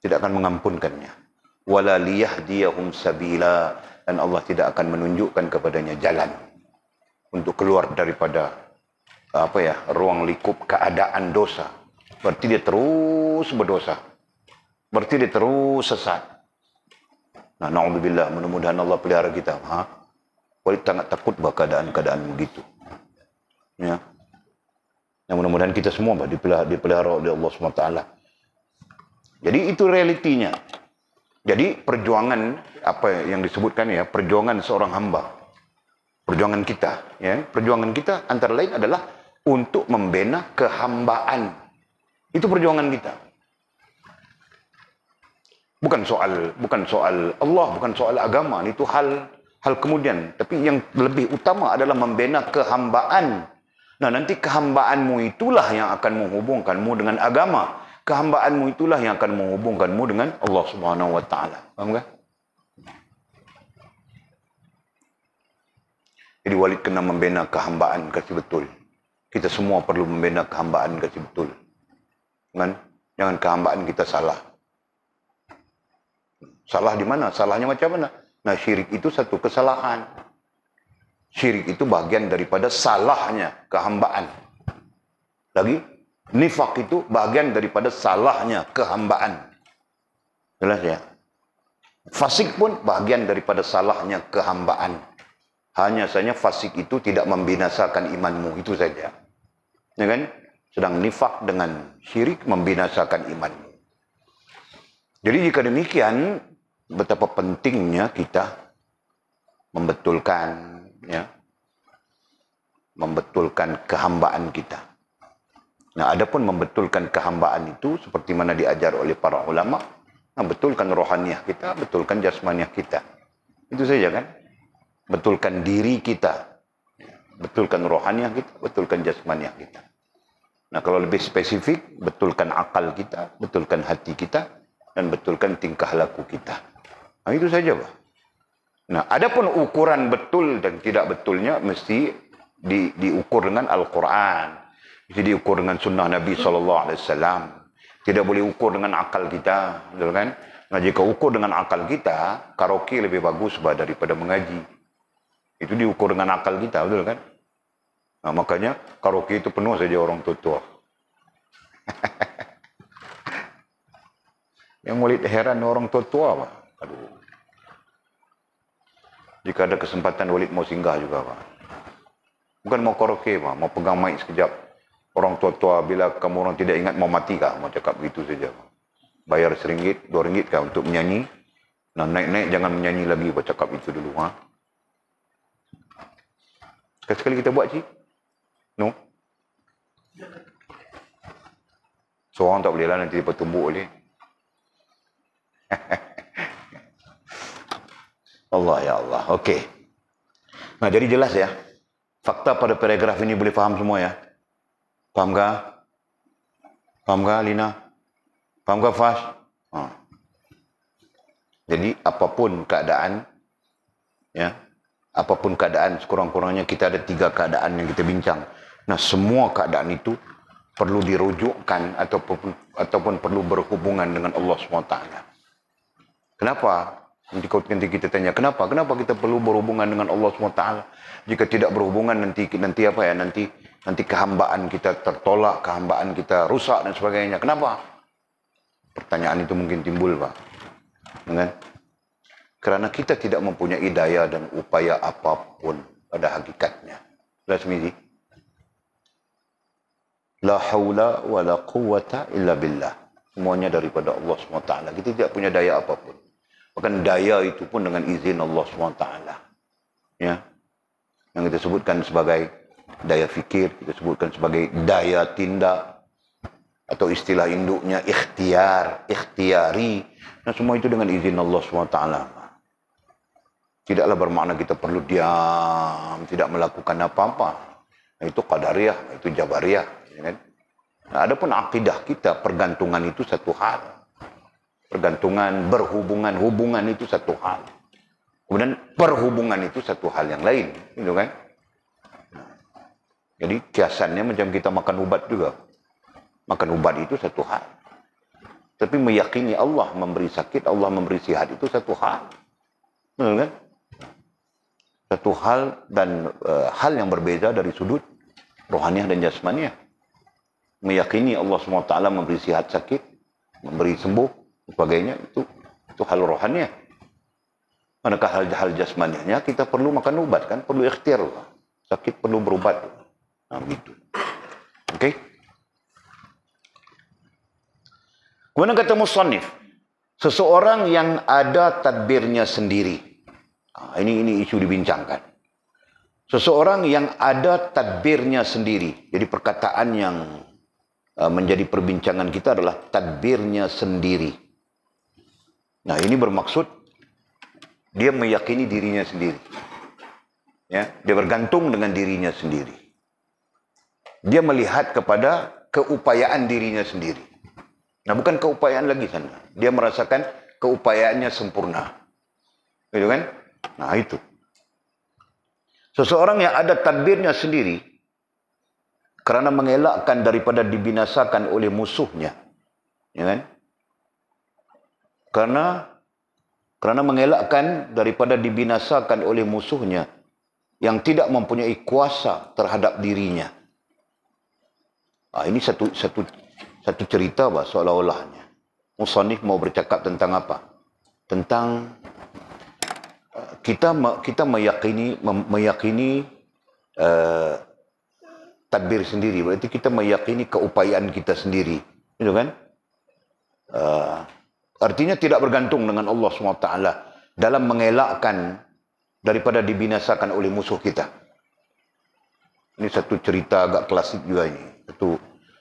Tidak akan mengampunkannya. Wa la liyahdiyahum sabila. Dan Allah tidak akan menunjukkan kepadanya jalan untuk keluar daripada ruang likup keadaan dosa. Berarti dia terus berdosa. Berarti dia terus sesat. Nah, na'udzubillah, mudah-mudahan Allah pelihara kita. Walid sangat takut keadaan-keadaan begitu. Ya. Yang mudah-mudahan kita semua dipelihara oleh Allah SWT. Jadi itu realitinya. Jadi perjuangan apa yang disebutkan ya, perjuangan seorang hamba. Perjuangan kita, ya. Perjuangan kita antara lain adalah untuk membina kehambaan. Itu perjuangan kita. Bukan soal Allah, bukan soal agama, itu hal kemudian. Tapi yang lebih utama adalah membina kehambaan. Nah, nanti kehambaanmu itulah yang akan menghubungkanmu dengan agama. Kehambaanmu itulah yang akan menghubungkanmu dengan Allah Subhanahu wa taala. Paham tak? Jadi Walid kena membina kehambaan kasih betul. Kita semua perlu membina kehambaan kasih betul. Kan? Jangan kehambaan kita salah. Salah di mana? Salahnya macam mana? Nah, syirik itu satu kesalahan. Syirik itu bagian daripada salahnya kehambaan. Lagi, nifak itu bagian daripada salahnya kehambaan. Jelas ya? Fasik pun bahagian daripada salahnya kehambaan. Hanya saja fasik itu tidak membinasakan imanmu, itu saja. Ya kan? Sedang nifak dengan syirik membinasakan imanmu. Jadi jika demikian, betapa pentingnya kita membetulkan, ya, membetulkan kehambaan kita. Nah, adapun membetulkan kehambaan itu seperti mana diajar oleh para ulama, betulkan rohaniah kita, betulkan jasmaniah kita. Itu saja kan? Betulkan diri kita, betulkan rohaniah kita, betulkan jasmaniah kita. Nah, kalau lebih spesifik, betulkan akal kita, betulkan hati kita, dan betulkan tingkah laku kita. Nah, itu saja, Pak. Nah, adapun ukuran betul dan tidak betulnya mesti diukur dengan Al-Quran. Mesti diukur dengan sunnah Nabi SAW. Tidak boleh ukur dengan akal kita. Betul kan? Nah, jika ukur dengan akal kita, karaoke lebih bagus daripada mengaji. Itu diukur dengan akal kita, betul kan? Nah, makanya karaoke itu penuh saja orang tua-tua. Yang murid heran orang tua-tua, Pak. Aduh. Jika ada kesempatan Walid mau singgah juga, Pak. Bukan mau karaoke, Pak. Mau pegang mic sekejap. Orang tua-tua, bila kamu orang tidak ingat mau mati kah? Mau cakap begitu saja, Pak. Bayar RM1, RM2 kah untuk menyanyi. Nah, naik-naik jangan menyanyi lagi, Pak. Cakap itu dulu, ha? Sekali-sekali kita buat, Cik? No? Seorang tak boleh lah, nanti dia bertumbuk boleh. Allah ya Allah. Okey. Nah, jadi jelas ya. Fakta pada paragraf ini boleh faham semua ya. Faham kah? Faham kah, Lina? Faham kah, Fas? Jadi apapun keadaan, ya, apapun keadaan, sekurang-kurangnya kita ada 3 keadaan yang kita bincang. Nah, semua keadaan itu perlu dirujukkan ataupun perlu berhubungan dengan Allah SWT. Kenapa? Nanti kita tanya, kenapa kita perlu berhubungan dengan Allah SWT? Jika tidak berhubungan nanti apa ya? Nanti kehambaan kita tertolak, kehambaan kita rusak dan sebagainya. Kenapa? Pertanyaan itu mungkin timbul, Pak. Kan? Kerana kita tidak mempunyai daya dan upaya apapun pada hakikatnya. Lasmidi. La haula wa la quwwata illa billah. Semuanya daripada Allah SWT. Kita tidak punya daya apapun. Bahkan daya itu pun dengan izin Allah SWT. Ya. Yang kita sebutkan sebagai daya fikir, kita sebutkan sebagai daya tindak, atau istilah induknya ikhtiar, ikhtiari. Nah, semua itu dengan izin Allah SWT. Tidaklah bermakna kita perlu diam, tidak melakukan apa-apa. Nah, itu qadariyah, itu jabariyah. Ya kan? Nah, adapun akidah kita, pergantungan itu satu hal. Pergantungan, berhubungan, hubungan itu satu hal. Kemudian perhubungan itu satu hal yang lain. Gitu kan? Jadi kiasannya macam kita makan ubat juga. Makan ubat itu satu hal. Tapi meyakini Allah memberi sakit, Allah memberi sihat itu satu hal. Betul kan? Satu hal dan hal yang berbeza dari sudut rohaniah dan jasmaniah. Meyakini Allah SWT memberi sihat sakit, memberi sembuh, sebagainya, itu hal rohaniah. Manakah hal jasmaniahnya kita perlu makan ubat kan, perlu ikhtiar. Sakit perlu berubat. Nah, begitu. Okey. Kemudian kata musannif, seseorang yang ada tadbirnya sendiri. Ini isu dibincangkan. Seseorang yang ada tadbirnya sendiri. Jadi perkataan yang menjadi perbincangan kita adalah tadbirnya sendiri. Nah, ini bermaksud dia meyakini dirinya sendiri. Ya, dia bergantung dengan dirinya sendiri. Dia melihat kepada keupayaan dirinya sendiri. Nah, bukan keupayaan lagi sana. Dia merasakan keupayaannya sempurna. Gitu kan? Nah, itu. Seseorang yang ada tadbirnya sendiri kerana mengelakkan daripada dibinasakan oleh musuhnya. Ya kan? Kerana mengelakkan daripada dibinasakan oleh musuhnya yang tidak mempunyai kuasa terhadap dirinya. Ini satu cerita, bah, seolah-olahnya. musannif mau bercakap tentang apa? Tentang kita meyakini tadbir sendiri. Berarti kita meyakini keupayaan kita sendiri. Itu kan? Artinya tidak bergantung dengan Allah SWT dalam mengelakkan daripada dibinasakan oleh musuh kita. Ini satu cerita agak klasik juga ini.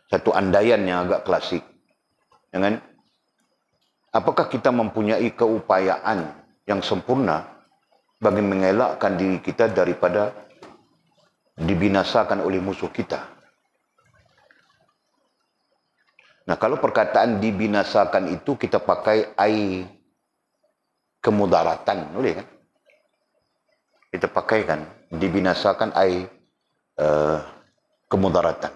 Satu andaian yang agak klasik. Ya kan? Apakah kita mempunyai keupayaan yang sempurna bagi mengelakkan diri kita daripada dibinasakan oleh musuh kita? Nah, kalau perkataan dibinasakan itu kita pakai ai kemudaratan, boleh kan? Kita pakai kan, dibinasakan ai kemudaratan.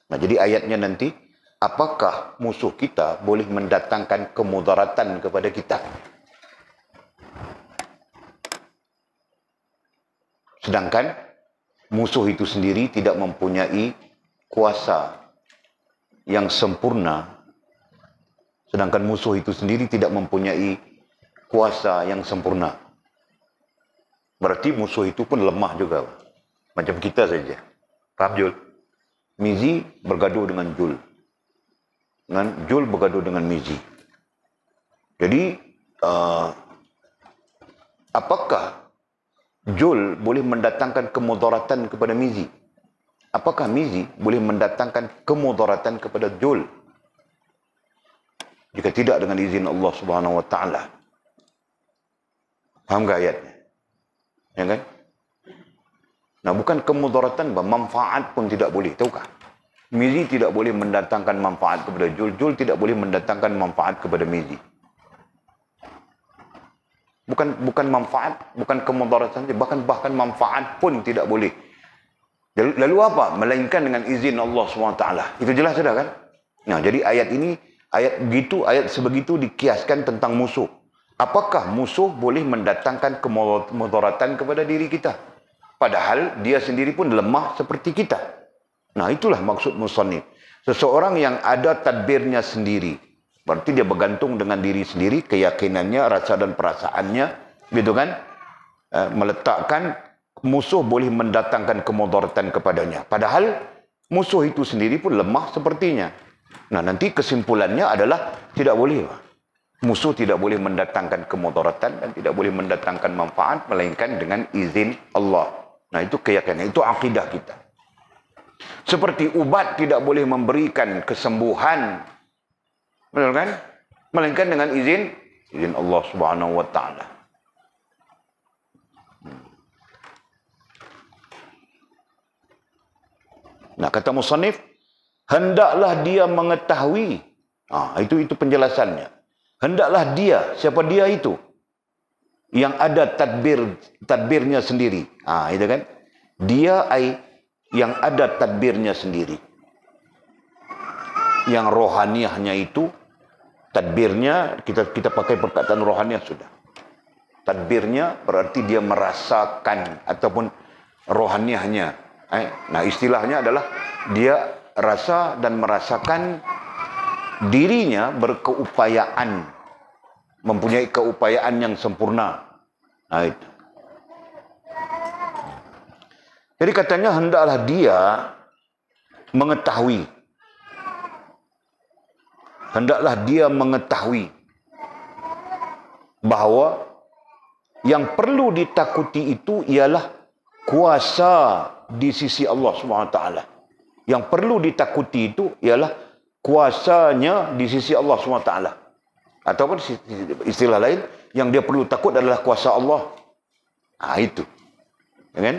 Nah, jadi ayatnya nanti, apakah musuh kita boleh mendatangkan kemudaratan kepada kita? Sedangkan musuh itu sendiri tidak mempunyai kuasa yang sempurna. Sedangkan musuh itu sendiri tidak mempunyai kuasa yang sempurna. Berarti musuh itu pun lemah juga. Macam kita saja. Faham Jul? Mizi bergaduh dengan Jul. Jul bergaduh dengan Mizi. Jadi, apakah Jul boleh mendatangkan kemudaratan kepada Mizi? Apakah Mizi boleh mendatangkan kemudaratan kepada Jul? Jika tidak dengan izin Allah Subhanahu Wa Taala. Faham tak ayatnya? Ya kan? Nah, bukan kemudaratan, manfaat pun tidak boleh. Tahukah? Mizi tidak boleh mendatangkan manfaat kepada Jul. Jul tidak boleh mendatangkan manfaat kepada Mizi. Bukan manfaat, bukan kemudaratan, bahkan manfaat pun tidak boleh. Lalu apa? Melainkan dengan izin Allah SWT. Itu jelas sudah kan? Nah, jadi ayat ini, ayat sebegitu dikiaskan tentang musuh. Apakah musuh boleh mendatangkan kemudaratan kepada diri kita? Padahal dia sendiri pun lemah seperti kita. Nah, itulah maksud musannif. Seseorang yang ada tadbirnya sendiri. Berarti dia bergantung dengan diri sendiri, keyakinannya, rasa dan perasaannya. Gitu kan? Meletakkan musuh boleh mendatangkan kemudaratan kepadanya. Padahal musuh itu sendiri pun lemah sepertinya. Nah, nanti kesimpulannya adalah tidak boleh. Musuh tidak boleh mendatangkan kemudaratan dan tidak boleh mendatangkan manfaat melainkan dengan izin Allah. Nah, itu keyakinan, itu akidah kita. Seperti ubat tidak boleh memberikan kesembuhan, betul kan? Melainkan dengan izin Allah Subhanahu Wa Taala. Nah, kata musannif, hendaklah dia mengetahui. Itu penjelasannya. Hendaklah dia, siapa dia itu? Yang ada tadbirnya sendiri. Itu kan? Dia yang ada tadbirnya sendiri. Yang rohaniahnya itu, tadbirnya, kita pakai perkataan rohaniah sudah. Tadbirnya berarti dia merasakan, ataupun rohaniahnya. Nah, istilahnya adalah dia rasa dan merasakan dirinya berkeupayaan, mempunyai keupayaan yang sempurna. Nah, itu. Jadi katanya hendaklah dia mengetahui. Hendaklah dia mengetahui bahawa yang perlu ditakuti itu ialah kuasa di sisi Allah SWT. Yang perlu ditakuti itu ialah kuasanya di sisi Allah SWT. Ataupun istilah lain, yang dia perlu takut adalah kuasa Allah. Itu. Ya kan?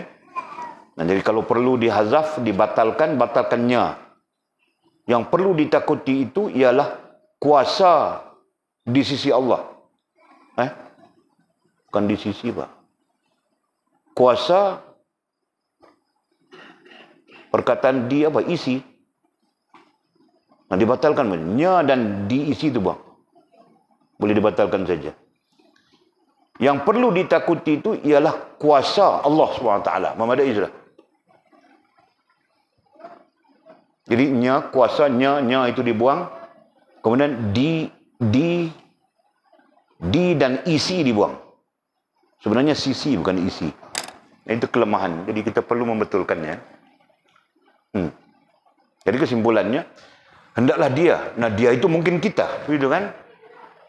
Nah, jadi kalau perlu dihazaf, batalkannya. Yang perlu ditakuti itu ialah kuasa di sisi Allah. Bukan di sisi, Pak. Kuasa, perkataan dia apa? Isi. Nah, dibatalkan. Nya dan diisi itu, Bang. Boleh dibatalkan saja. Yang perlu ditakuti itu ialah kuasa Allah SWT. Memadai sudah. Jadi nya, kuasanya, nya itu dibuang. Kemudian di dan isi dibuang. Sebenarnya sisi bukan isi. Itu kelemahan. Jadi kita perlu membetulkannya. Jadi kesimpulannya, hendaklah dia. Nah, dia itu mungkin kita, begitu kan?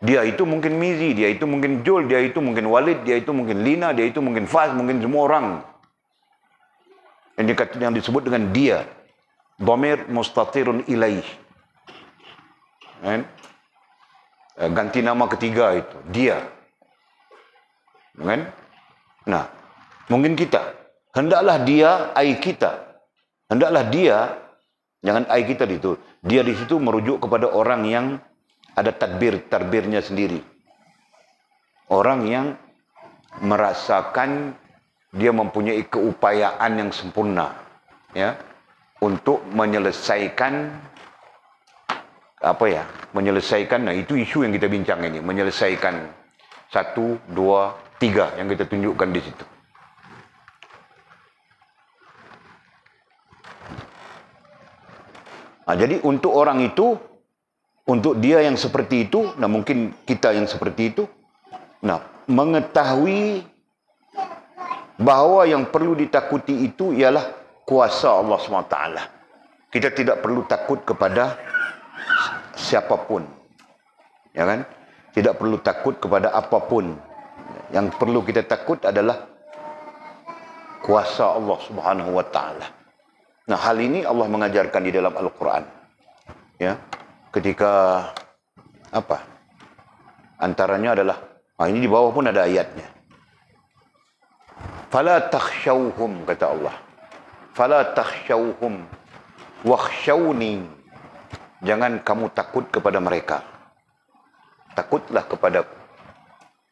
Dia itu mungkin Mizi, dia itu mungkin Jul, dia itu mungkin Walid, dia itu mungkin Lina, dia itu mungkin Faz, mungkin semua orang. Yang disebut dengan dia. Dhamir mustatirun ilaih. Kan? Ganti nama ketiga itu, dia. Kan? Nah, mungkin kita. Hendaklah dia, ai kita. Hendaklah dia, jangan ai kita itu. Dia di situ merujuk kepada orang yang ada tadbirnya sendiri. Orang yang merasakan dia mempunyai keupayaan yang sempurna, ya, untuk menyelesaikan menyelesaikan. Nah, itu isu yang kita bincang ini, menyelesaikan 1, 2, 3 yang kita tunjukkan di situ. Nah, jadi untuk orang itu, untuk dia yang seperti itu, nah mungkin kita yang seperti itu, nah mengetahui bahawa yang perlu ditakuti itu ialah kuasa Allah SWT. Kita tidak perlu takut kepada siapapun, ya kan? Tidak perlu takut kepada apapun. Yang perlu kita takut adalah kuasa Allah Subhanahu wa taala. Nah, hal ini Allah mengajarkan di dalam Al-Quran. Ya, ketika antaranya adalah, ini di bawah pun ada ayatnya. Fala takhshawhum, kata Allah. Fala takhshawhum wakhshawni. Jangan kamu takut kepada mereka. Takutlah kepadaku.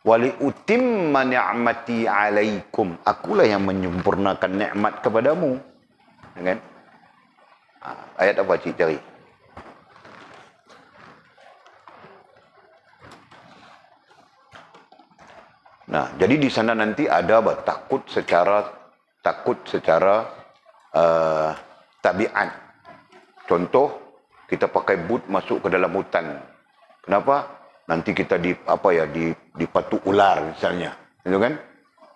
Wali utimma ni'mati alaikum. Akulah yang menyempurnakan nikmat kepadamu. Kan? Ayat apa cik cari? Nah, jadi di sana nanti ada takut secara tabiat. Contoh, kita pakai boot masuk ke dalam hutan. Kenapa? Nanti kita dipatu ular misalnya, gitu kan?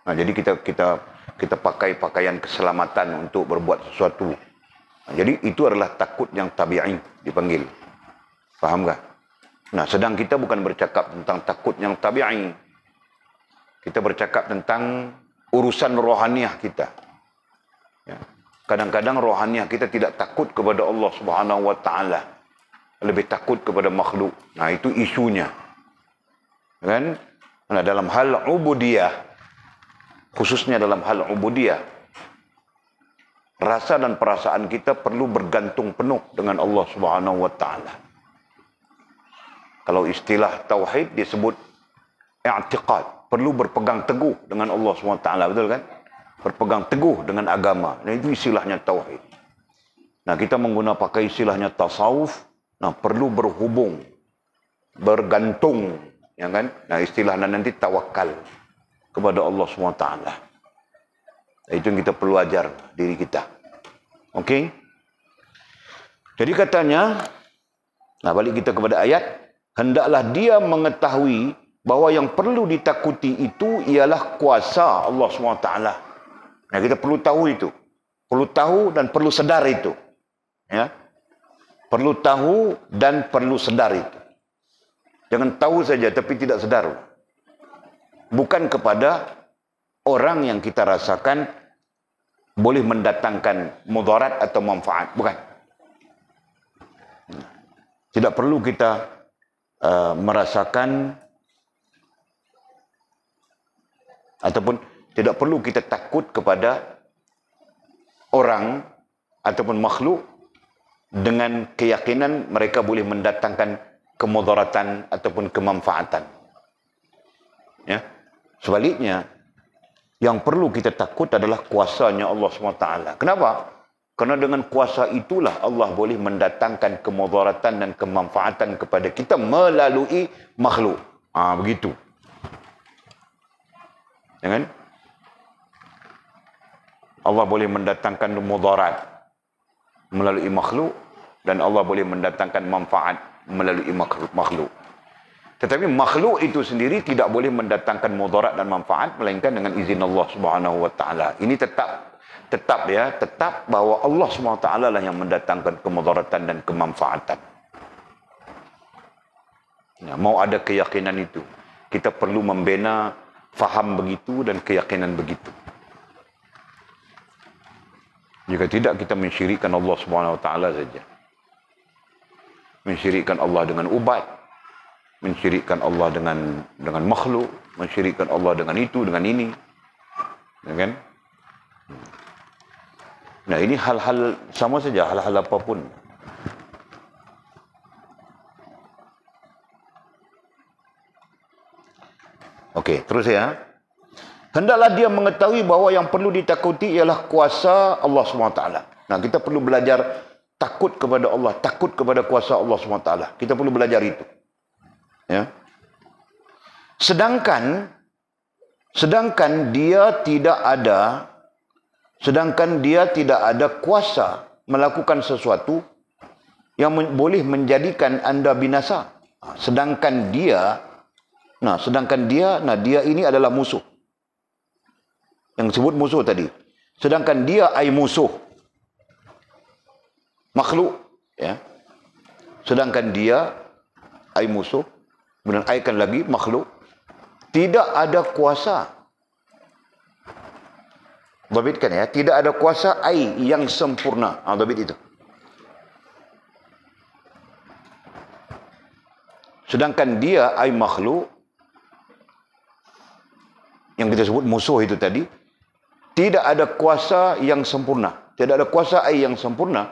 Nah, jadi kita pakai pakaian keselamatan untuk berbuat sesuatu. Nah, jadi itu adalah takut yang tabi'i dipanggil. Faham tak? Nah, sedang kita bukan bercakap tentang takut yang tabi'i. Kita bercakap tentang urusan rohaniah kita. Ya. Kadang-kadang rohaniah kita tidak takut kepada Allah Subhanahu wa taala. Lebih takut kepada makhluk. Nah, itu isunya. Kan? Nah, dalam hal ubudiyah, khususnya dalam hal ubudiyah, rasa dan perasaan kita perlu bergantung penuh dengan Allah Subhanahu wa taala. Kalau istilah tauhid disebut i'tiqad, perlu berpegang teguh dengan Allah Subhanahu wa taala, betul kan? Berpegang teguh dengan agama. Nah, itu istilahnya tauhid. Nah, kita pakai istilahnya tasawuf. Nah, perlu berhubung, bergantung, ya kan? Nah, istilahnya nanti tawakal kepada Allah SWT. Itu yang kita perlu ajar diri kita. Okey? Jadi katanya, nah balik kita kepada ayat, hendaklah dia mengetahui bahawa yang perlu ditakuti itu ialah kuasa Allah SWT. Nah, kita perlu tahu itu. Perlu tahu dan perlu sedar itu. Ya. Perlu tahu dan perlu sedar itu. Jangan tahu saja tapi tidak sedar. Bukan kepada orang yang kita rasakan boleh mendatangkan mudarat atau manfaat. Bukan. Tidak perlu kita merasakan ataupun tidak perlu kita takut kepada orang ataupun makhluk dengan keyakinan mereka boleh mendatangkan kemudaratan ataupun kemanfaatan. Ya. Sebaliknya, yang perlu kita takut adalah kuasanya Allah SWT. Kenapa? Karena dengan kuasa itulah Allah boleh mendatangkan kemudaratan dan kemanfaatan kepada kita melalui makhluk. Begitu. Ya kan? Allah boleh mendatangkan mudarat melalui makhluk dan Allah boleh mendatangkan manfaat melalui makhluk. Tetapi makhluk itu sendiri tidak boleh mendatangkan mudarat dan manfaat melainkan dengan izin Allah Subhanahu wa taala. Ini tetap bahawa Allah Subhanahu wa taala lah yang mendatangkan kemudaratan dan kemanfaatan. Ya, mau ada keyakinan itu, kita perlu membina faham begitu dan keyakinan begitu. Jika tidak, kita mensyirikkan Allah Subhanahu wa taala saja. Mensyirikkan Allah dengan ubat, mensyirikkan Allah dengan makhluk, mensyirikkan Allah dengan itu, dengan ini. Ya kan? Nah, ini hal-hal sama saja, hal-hal apapun. Okey, terus ya. Hendaklah dia mengetahui bahawa yang perlu ditakuti ialah kuasa Allah SWT. Nah, kita perlu belajar takut kepada Allah, takut kepada kuasa Allah SWT. Kita perlu belajar itu. Ya. Sedangkan dia tidak ada kuasa melakukan sesuatu yang boleh menjadikan anda binasa. Sedangkan dia ini adalah musuh. Yang disebut musuh tadi. Sedangkan dia ai musuh. Makhluk. Ya. Sedangkan dia ai musuh. Kemudian aikan lagi makhluk. Tidak ada kuasa. Dhabitkan ya. Tidak ada kuasa ai yang sempurna. Dhabit itu. Sedangkan dia ai makhluk. Yang kita sebut musuh itu tadi, tidak ada kuasa yang sempurna. Tidak ada kuasa yang sempurna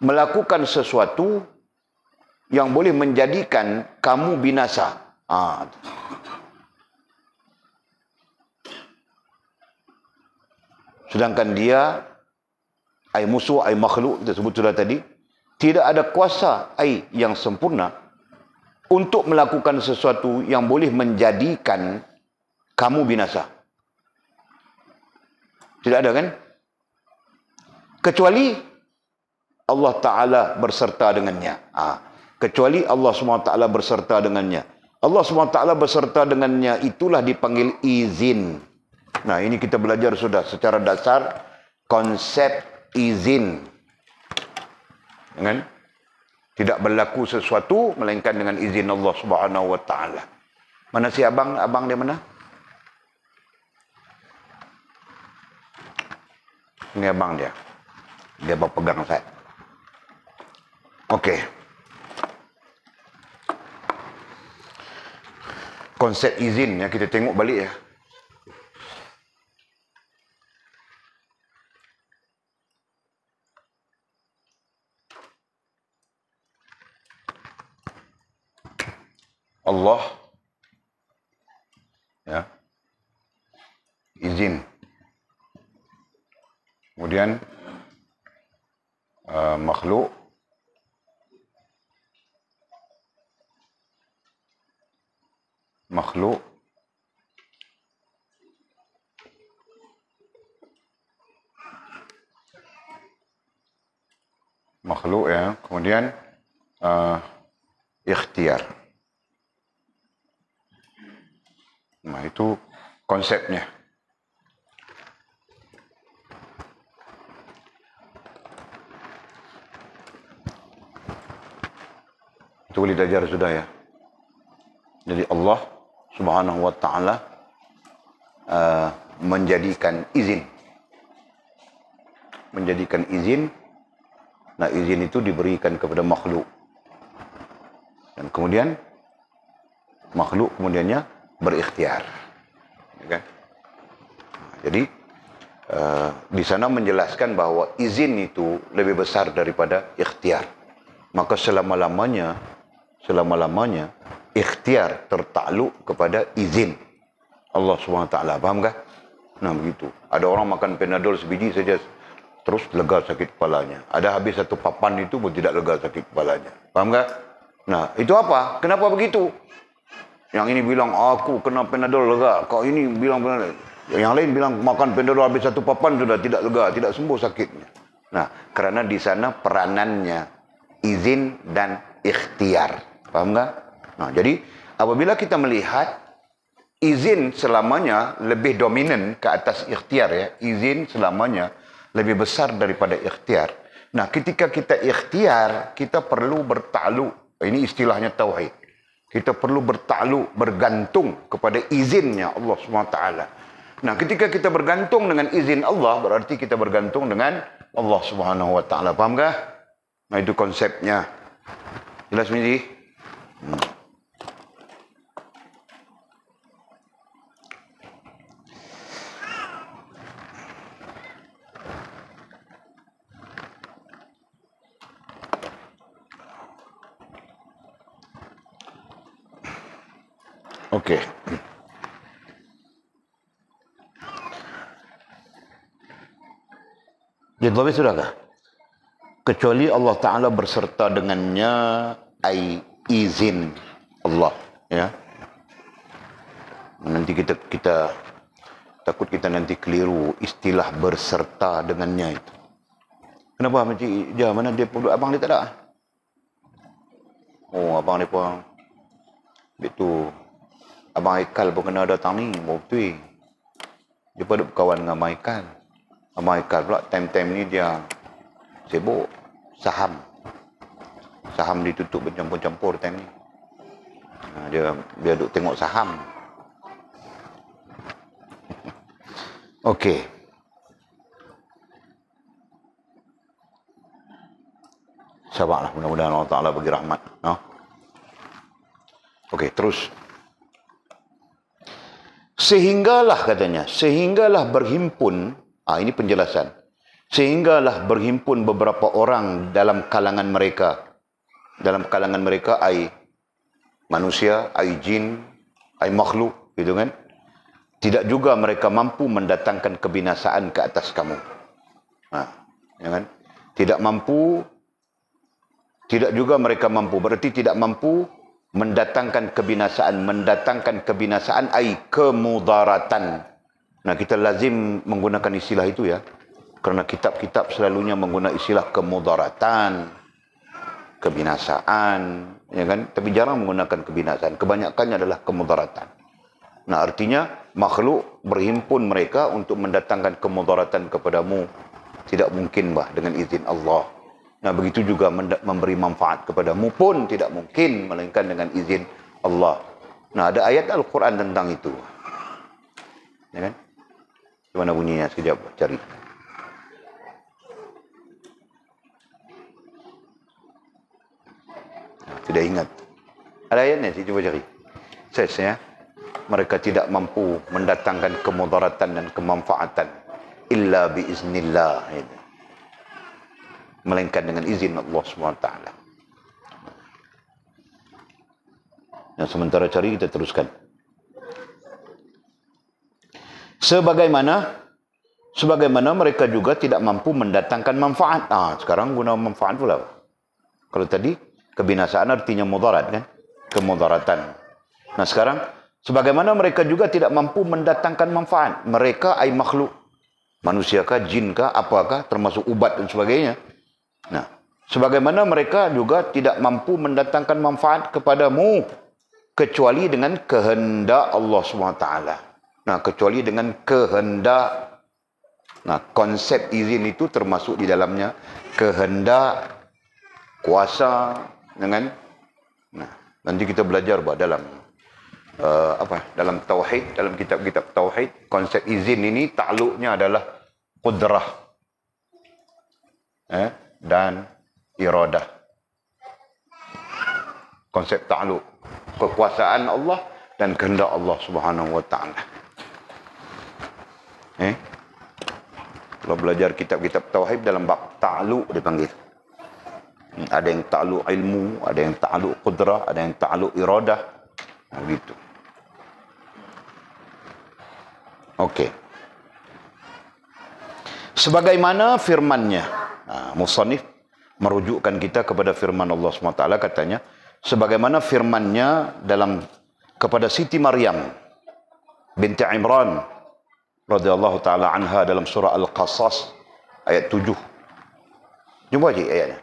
melakukan sesuatu yang boleh menjadikan kamu binasa. Sedangkan dia, musuh, makhluk, kita sebut sudah tadi, tidak ada kuasa yang sempurna untuk melakukan sesuatu yang boleh menjadikan kamu binasa. Tidak ada kan? Kecuali Allah Ta'ala berserta dengannya. Kecuali Allah SWT berserta dengannya. Allah SWT berserta dengannya itulah dipanggil izin. Nah, ini kita belajar sudah secara dasar konsep izin. Kan? Tidak berlaku sesuatu melainkan dengan izin Allah Subhanahu wa taala. Mana si abang? Abang dia mana? Ini abang dia. Dia berpegang saya. Okey. Konsep izin ya, kita tengok balik ya. Allah ya. Izin. Kemudian makhluk ya, kemudian ikhtiar. Nah, itu konsepnya. Itu boleh belajar sudah ya. Jadi Allah Subhanahu wa taala menjadikan izin. Nah, izin itu diberikan kepada makhluk. Dan kemudian makhluk kemudiannya berikhtiar. Ya kan? Jadi di sana menjelaskan bahwa izin itu lebih besar daripada ikhtiar. Maka selama-lamanya ikhtiar tertakluk kepada izin Allah SWT. Faham kah? Nah, begitu. Ada orang makan Panadol sebiji saja terus lega sakit kepalanya. Ada habis satu papan itu pun tidak lega sakit kepalanya. Faham kah? Nah, itu apa? Kenapa begitu? Yang ini bilang aku kena Panadol lega, kau ini bilang Panadol. Yang lain bilang makan Panadol habis satu papan sudah tidak lega, tidak sembuh sakitnya. Nah, karena di sana peranannya izin dan ikhtiar. Faham tak? Nah, jadi apabila kita melihat izin selamanya lebih dominan ke atas ikhtiar, ya, izin selamanya lebih besar daripada ikhtiar. Nah, ketika kita ikhtiar, kita perlu bertakluk. Ini istilahnya tauhid. Kita perlu bertakluk, bergantung kepada izinnya Allah SWT. Nah, ketika kita bergantung dengan izin Allah, berarti kita bergantung dengan Allah SWT. Faham kah? Nah, itu konsepnya. Jelas, Miji? Okey. Jadi sudahkah? Kecuali Allah Ta'ala berserta dengannya ai izin Allah, ya. Nanti kita takut kita nanti keliru istilah berserta dengannya itu. Kenapa Makcik Jah? Mana dia pun abang dia tak ada? Oh, abang dia pun itu abang Haikal pun kena datang ni, betul. Dia pun berkawan dengan Abang Haikal. Abang Haikal pula time-time ni dia sibuk saham. Saham ditutup bercampur-campur time ni. Dia duk tengok saham. Okey. Sabarlah, mudah-mudahan Allah Ta'ala bagi rahmat. No? Okey, terus. Sehinggalah katanya, sehinggalah berhimpun, ini penjelasan. Sehinggalah berhimpun beberapa orang dalam kalangan mereka. Dalam kalangan mereka ai manusia, ai jin, ai makhluk, gitu kan? Tidak juga mereka mampu mendatangkan kebinasaan ke atas kamu. Ya kan? Tidak mampu, tidak juga mereka mampu. Berarti tidak mampu mendatangkan kebinasaan ai kemudaratan. Nah, kita lazim menggunakan istilah itu, ya. Kerana kitab-kitab selalunya menggunakan istilah kemudaratan, kebinasaan, ya kan? Tapi jarang menggunakan kebinasaan. Kebanyakannya adalah kemudaratan. Nah, artinya makhluk berhimpun mereka untuk mendatangkan kemudaratan kepadamu. Tidak mungkin, bah, dengan izin Allah. Nah, begitu juga memberi manfaat kepadamu pun tidak mungkin, melainkan dengan izin Allah. Nah, ada ayat Al-Quran tentang itu. Ya kan? Gimana bunyinya? Sekejap, cari. Tidak ingat. Ada ayatnya, saya cuba cari. Ya. Mereka tidak mampu mendatangkan kemudaratan dan kemanfaatan illa biiznillah. Melainkan dengan izin Allah SWT. Nah, sementara cari, kita teruskan. Sebagaimana mereka juga tidak mampu mendatangkan manfaat. Sekarang guna manfaat pula. Kalau tadi kebinasaan artinya mudarat, kan? Kemudaratan. Nah, sekarang sebagaimana mereka juga tidak mampu mendatangkan manfaat. Mereka ai makhluk. Manusiakah, jinkah, apakah, termasuk ubat dan sebagainya. Nah, sebagaimana mereka juga tidak mampu mendatangkan manfaat kepadamu kecuali dengan kehendak Allah SWT. Nah, kecuali dengan kehendak. Nah, konsep izin itu termasuk di dalamnya kehendak, kuasa, dengan. Nah, nanti kita belajar dalam dalam tauhid, dalam kitab-kitab tauhid, konsep izin ini takluknya adalah qudrah dan iradah. Konsep takluk, kekuasaan Allah dan kehendak Allah Subhanahu wa taala. Kalau belajar kitab-kitab tauhid dalam bab takluk dipanggil. Ada yang takluk ilmu, ada yang takluk qudrah, ada yang takluk iradah. Begitu. Okey. Sebagaimana firman-Nya. Musannif merujukkan kita kepada firman Allah SWT, katanya, sebagaimana firman-Nya dalam kepada Siti Maryam binti Imran radhiyallahu taala anha dalam surah Al-Qasas ayat 7. Jumpa je ayatnya.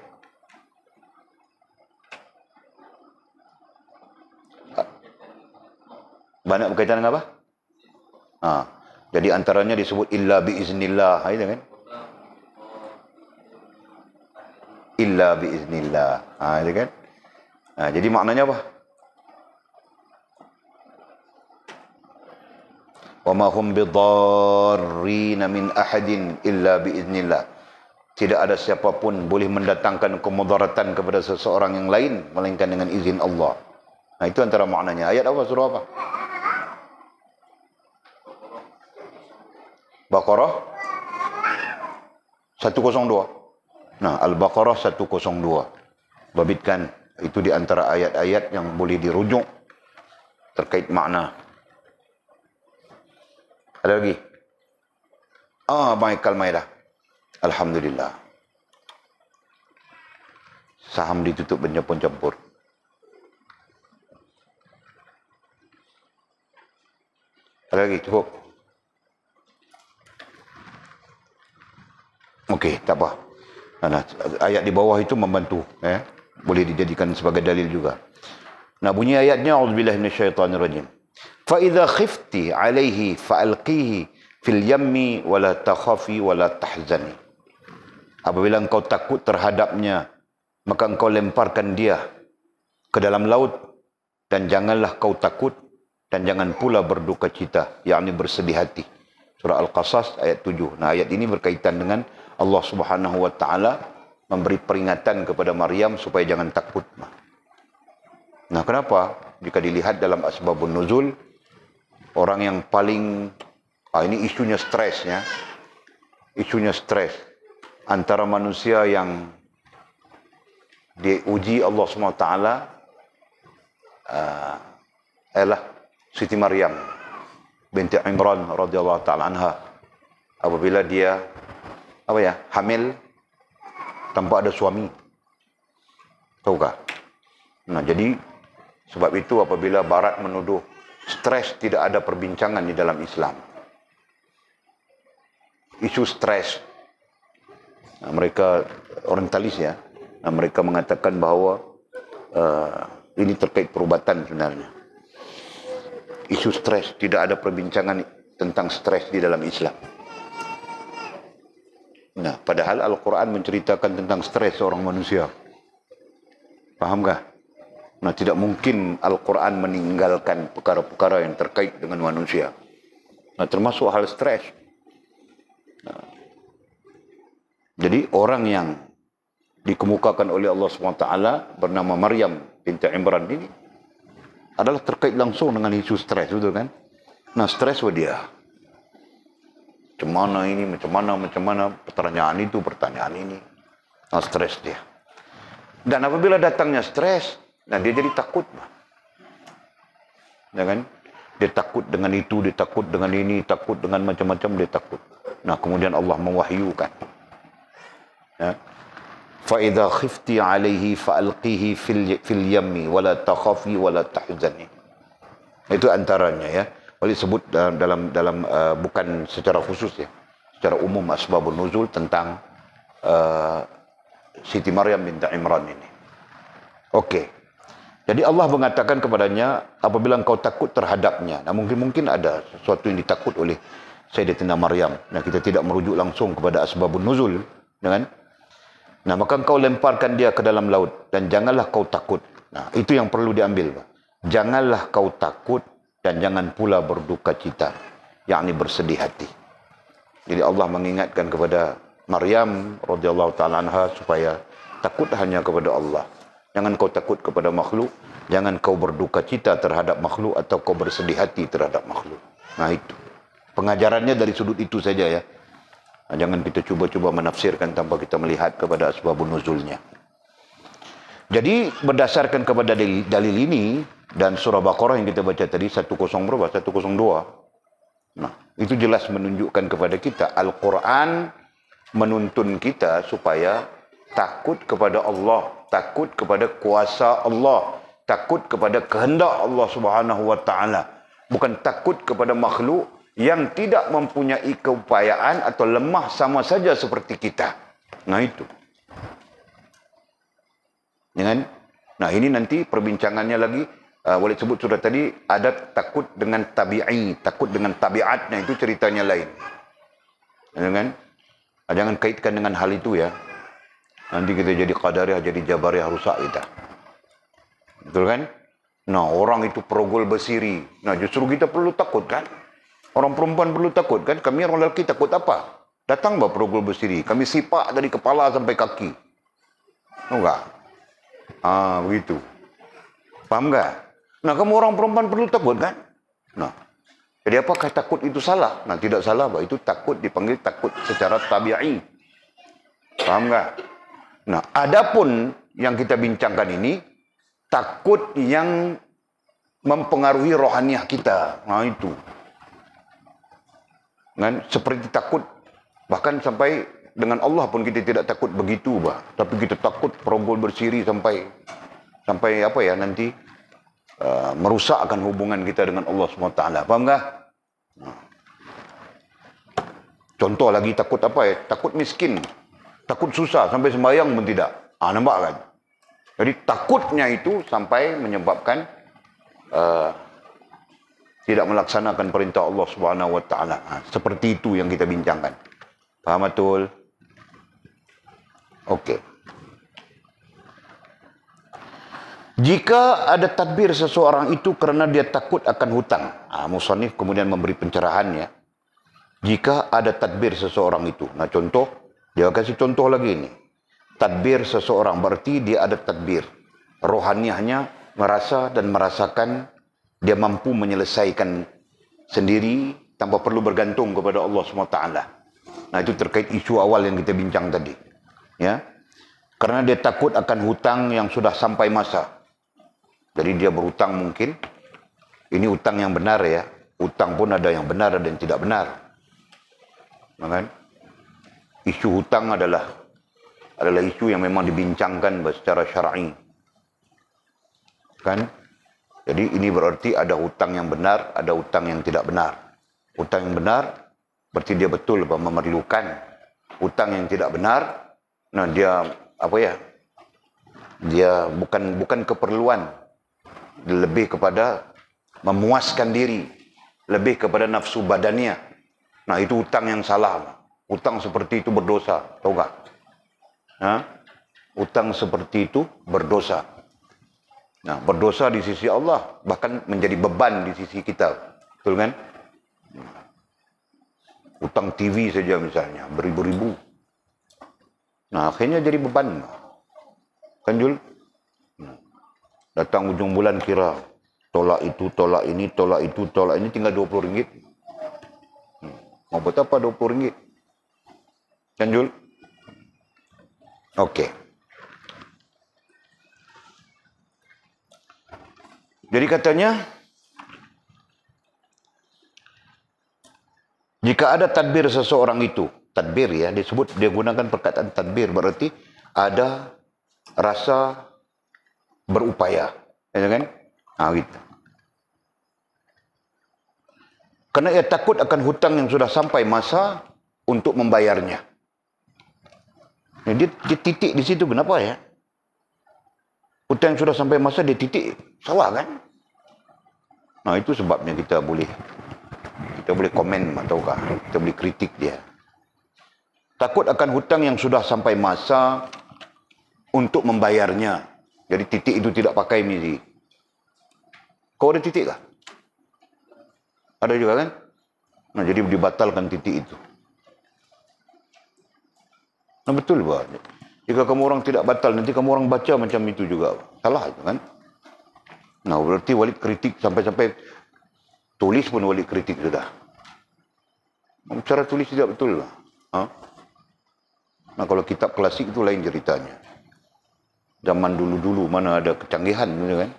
Banyak berkaitan dengan apa? Jadi antaranya disebut illa biiznillah, itu kan? Illa biiznillah. Itu kan? Jadi maknanya apa? Wa ma hum bidarrin min ahadin illa biiznillah. Tidak ada siapapun boleh mendatangkan kemudaratan kepada seseorang yang lain melainkan dengan izin Allah. Itu antara maknanya. Ayat apa? Surah apa? Baqarah 102. Al-Baqarah 102. Babitkan, itu di antara ayat-ayat yang boleh dirujuk terkait makna. Ada lagi? Baik, Al-Maidah. Alhamdulillah. Saham ditutup pencampur-campur. Ada lagi? Cukup? Okey, tak apa. Ayat di bawah itu membantu. Boleh dijadikan sebagai dalil juga. Bunyi ayatnya, A'udzubillahi minasyaitanirrajim. فَإِذَا خِفْتِ عَلَيْهِ فَأَلْقِيهِ فِي الْيَمِّ وَلَا تَخَافِي وَلَا تَحْزَنِي. Apabila engkau takut terhadapnya, maka engkau lemparkan dia ke dalam laut, dan janganlah kau takut dan jangan pula berduka cita, yakni bersedih hati. Surah Al-Qasas ayat 7. Ayat ini berkaitan dengan Allah Subhanahu wa taala memberi peringatan kepada Maryam supaya jangan takut. Kenapa? Jika dilihat dalam asbabun nuzul, orang yang paling ini isunya stres ya. Isunya stres antara manusia yang diuji Allah SWT ialah Siti Maryam binti Imran radhiyallahu taala anha, apabila dia hamil tanpa ada suami. Tahukah? Jadi sebab itu apabila Barat menuduh stres tidak ada perbincangan di dalam Islam. Isu stres, mereka orientalis ya, mereka mengatakan bahawa ini terkait perubatan sebenarnya. Isu stres, tidak ada perbincangan tentang stres di dalam Islam. Padahal Al-Quran menceritakan tentang stres seorang manusia. Fahamkah? Tidak mungkin Al-Quran meninggalkan perkara-perkara yang terkait dengan manusia. Termasuk hal stres. Jadi orang yang dikemukakan oleh Allah SWT bernama Maryam binti Imran ini adalah terkait langsung dengan isu stres, betul kan? Stres dia. Macam mana, pertanyaan itu, pertanyaan ini. Stres dia. Dan apabila datangnya stres, dia jadi takut. Ya kan? Dia takut dengan itu, dia takut dengan ini, takut dengan macam-macam, dia takut. Kemudian Allah mewahyukan. فَإِذَا خِفْتِ عَلَيْهِ فَأَلْقِيهِ فِي الْيَمِّ وَلَا تَخَافِي وَلَا تَحْزَنِي. Itu antaranya ya. Boleh sebut dalam bukan secara khusus ya, secara umum asbabun nuzul tentang Siti Maryam binti Imran ini. Okey. Jadi Allah mengatakan kepadanya, apabila engkau takut terhadapnya. Mungkin ada sesuatu yang ditakut oleh Sayyidatina Maryam. Kita tidak merujuk langsung kepada asbabun nuzul, kan? Maka engkau lemparkan dia ke dalam laut dan janganlah kau takut. Itu yang perlu diambil. Janganlah kau takut dan jangan pula berduka cita, yakni bersedih hati. Jadi Allah mengingatkan kepada Maryam radhiyallahu taala anha supaya takut hanya kepada Allah. Jangan kau takut kepada makhluk, jangan kau berduka cita terhadap makhluk atau kau bersedih hati terhadap makhluk. Itu. Pengajarannya dari sudut itu saja ya. Jangan kita cuba-cuba menafsirkan tanpa kita melihat kepada asbabun nuzulnya. Jadi berdasarkan kepada dalil ini dan surah Baqarah yang kita baca tadi 102. Itu jelas menunjukkan kepada kita Al-Quran menuntun kita supaya takut kepada Allah, takut kepada kuasa Allah, takut kepada kehendak Allah Subhanahu wa taala, bukan takut kepada makhluk yang tidak mempunyai keupayaan atau lemah sama saja seperti kita. Itu. Ini nanti perbincangannya lagi Walid sebut sudah tadi, ada takut dengan tabi'i, takut dengan tabiatnya, itu ceritanya lain. Kan? Jangan kaitkan dengan hal itu ya. Nanti kita jadi qadariyah, jadi jabariyah, rusak kita. Betul kan? Nah, orang itu perogol bersiri. Nah, justru kita perlu takut kan? Orang perempuan perlu takut kan? Kami orang lelaki takut apa? Datang bah perogol bersiri. Kami sipak dari kepala sampai kaki. Enggak? Begitu. Paham enggak? Nah, kamu orang perempuan perlu takut kan? Nah, jadi apakah takut itu salah? Nah, tidak salah bah. Itu takut dipanggil takut secara tabi'i. Paham enggak? Nah, adapun yang kita bincangkan ini, takut yang mempengaruhi rohaniah kita. Nah, itu. Kan? Seperti takut, bahkan sampai dengan Allah pun kita tidak takut begitu, bah. Tapi kita takut perogol bersiri sampai apa ya, nanti merusakkan hubungan kita dengan Allah SWT. Paham enggak? Nah. Contoh lagi takut apa ya? Takut miskin. Takut susah, sampai sembahyang pun tidak. Nampak kan? Jadi takutnya itu sampai menyebabkan tidak melaksanakan perintah Allah SWT. Seperti itu yang kita bincangkan. Paham betul? Okey. Jika ada tadbir seseorang itu kerana dia takut akan hutang. Musannif kemudian memberi pencerahan ya. Jika ada tadbir seseorang itu. Nah, contoh, dia kasih contoh lagi ini. Tadbir seseorang berarti dia ada tadbir. Rohaniahnya merasa dan merasakan dia mampu menyelesaikan sendiri tanpa perlu bergantung kepada Allah SWT. Nah, itu terkait isu awal yang kita bincang tadi. Ya. Karena dia takut akan hutang yang sudah sampai masa. Jadi dia berhutang mungkin. Ini hutang yang benar ya. Hutang pun ada yang benar dan tidak benar. Kan? Isu hutang adalah isu yang memang dibincangkan secara syar'i. Kan? Jadi ini berarti ada hutang yang benar, ada hutang yang tidak benar. Hutang yang benar berarti dia betul memerlukan. Hutang yang tidak benar, nah dia apa ya? Dia bukan keperluan, lebih kepada memuaskan diri, lebih kepada nafsu badannya. Nah, itu hutang yang salah. Hutang seperti itu berdosa, tahu tak? Hutang seperti itu berdosa. Nah, berdosa di sisi Allah, bahkan menjadi beban di sisi kita. Betul kan? Hutang TV saja misalnya, beribu-ribu. Nah, akhirnya jadi beban. Kan, Jul? Datang ujung bulan kira, tolak itu, tolak ini, tolak itu, tolak ini, tinggal RM20. Mau buat apa RM20? Kan, Jul? Okey. Jadi katanya, jika ada tadbir seseorang itu, tadbir ya, disebut, dia gunakan perkataan tadbir, berarti ada rasa berupaya. Ya kan? Gitu. Karena ia takut akan hutang yang sudah sampai masa untuk membayarnya. Dia titik di situ, kenapa ya? Hutang yang sudah sampai masa dia titik, salah kan? Nah, itu sebabnya kita boleh komen ataukah kita boleh kritik dia. Takut akan hutang yang sudah sampai masa untuk membayarnya. Jadi titik itu tidak pakai mizi. Kau ada titik kah? Ada juga kan? Nah, jadi dibatalkan titik itu. Nah, betul bah. Jika kamu orang tidak batal, nanti kamu orang baca macam itu juga. Salah itu kan? Nah, berarti Walid kritik sampai-sampai tulis pun Walid kritik sudah. Cara tulis tidak betul lah. Nah, kalau kitab klasik itu lain ceritanya. Zaman dulu-dulu mana ada kecanggihan, kan?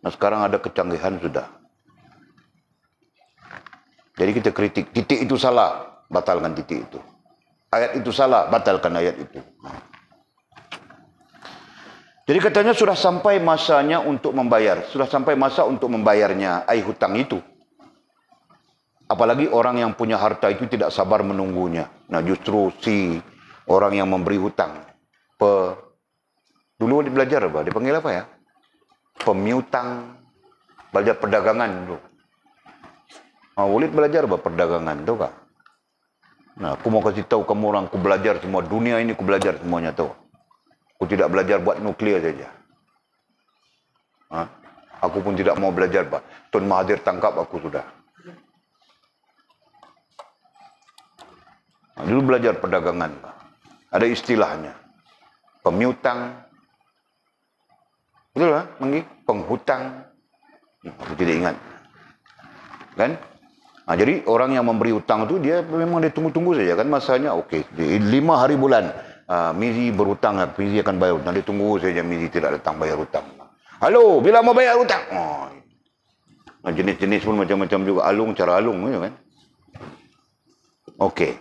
Nah, sekarang ada kecanggihan sudah. Jadi kita kritik, titik itu salah, batalkan titik itu. Ayat itu salah, batalkan ayat itu. Jadi katanya sudah sampai masanya untuk membayar. Sudah sampai masa untuk membayarnya, hutang itu. Apalagi orang yang punya harta itu tidak sabar menunggunya. Nah, justru si orang yang memberi hutang. Dulu dia belajar apa? Dipanggil apa ya? Pemiutang. Belajar perdagangan tu. Walid belajar apa perdagangan tu kah? Nah, aku mau kasih tahu kamu orang, aku belajar semua dunia ini, aku belajar semuanya tu. Aku tidak belajar buat nuklear saja. Aku pun tidak mau belajar, Pak. Tun Mahathir tangkap aku sudah. Dulu belajar perdagangan, Pak. Ada istilahnya. Pemiutang. Betul lah, Menggi? Penghutang. Aku tidak ingat. Kan? Jadi orang yang memberi hutang tu dia memang dia tunggu-tunggu saja kan masanya. Okey, 5 hari bulan Mizi berhutang, Mizi akan bayar hutang. Dia tunggu saja Mizi tidak datang bayar hutang. Halo, bila mau bayar hutang? Jenis-jenis pun macam-macam juga. Alung, cara alung kan. Okey.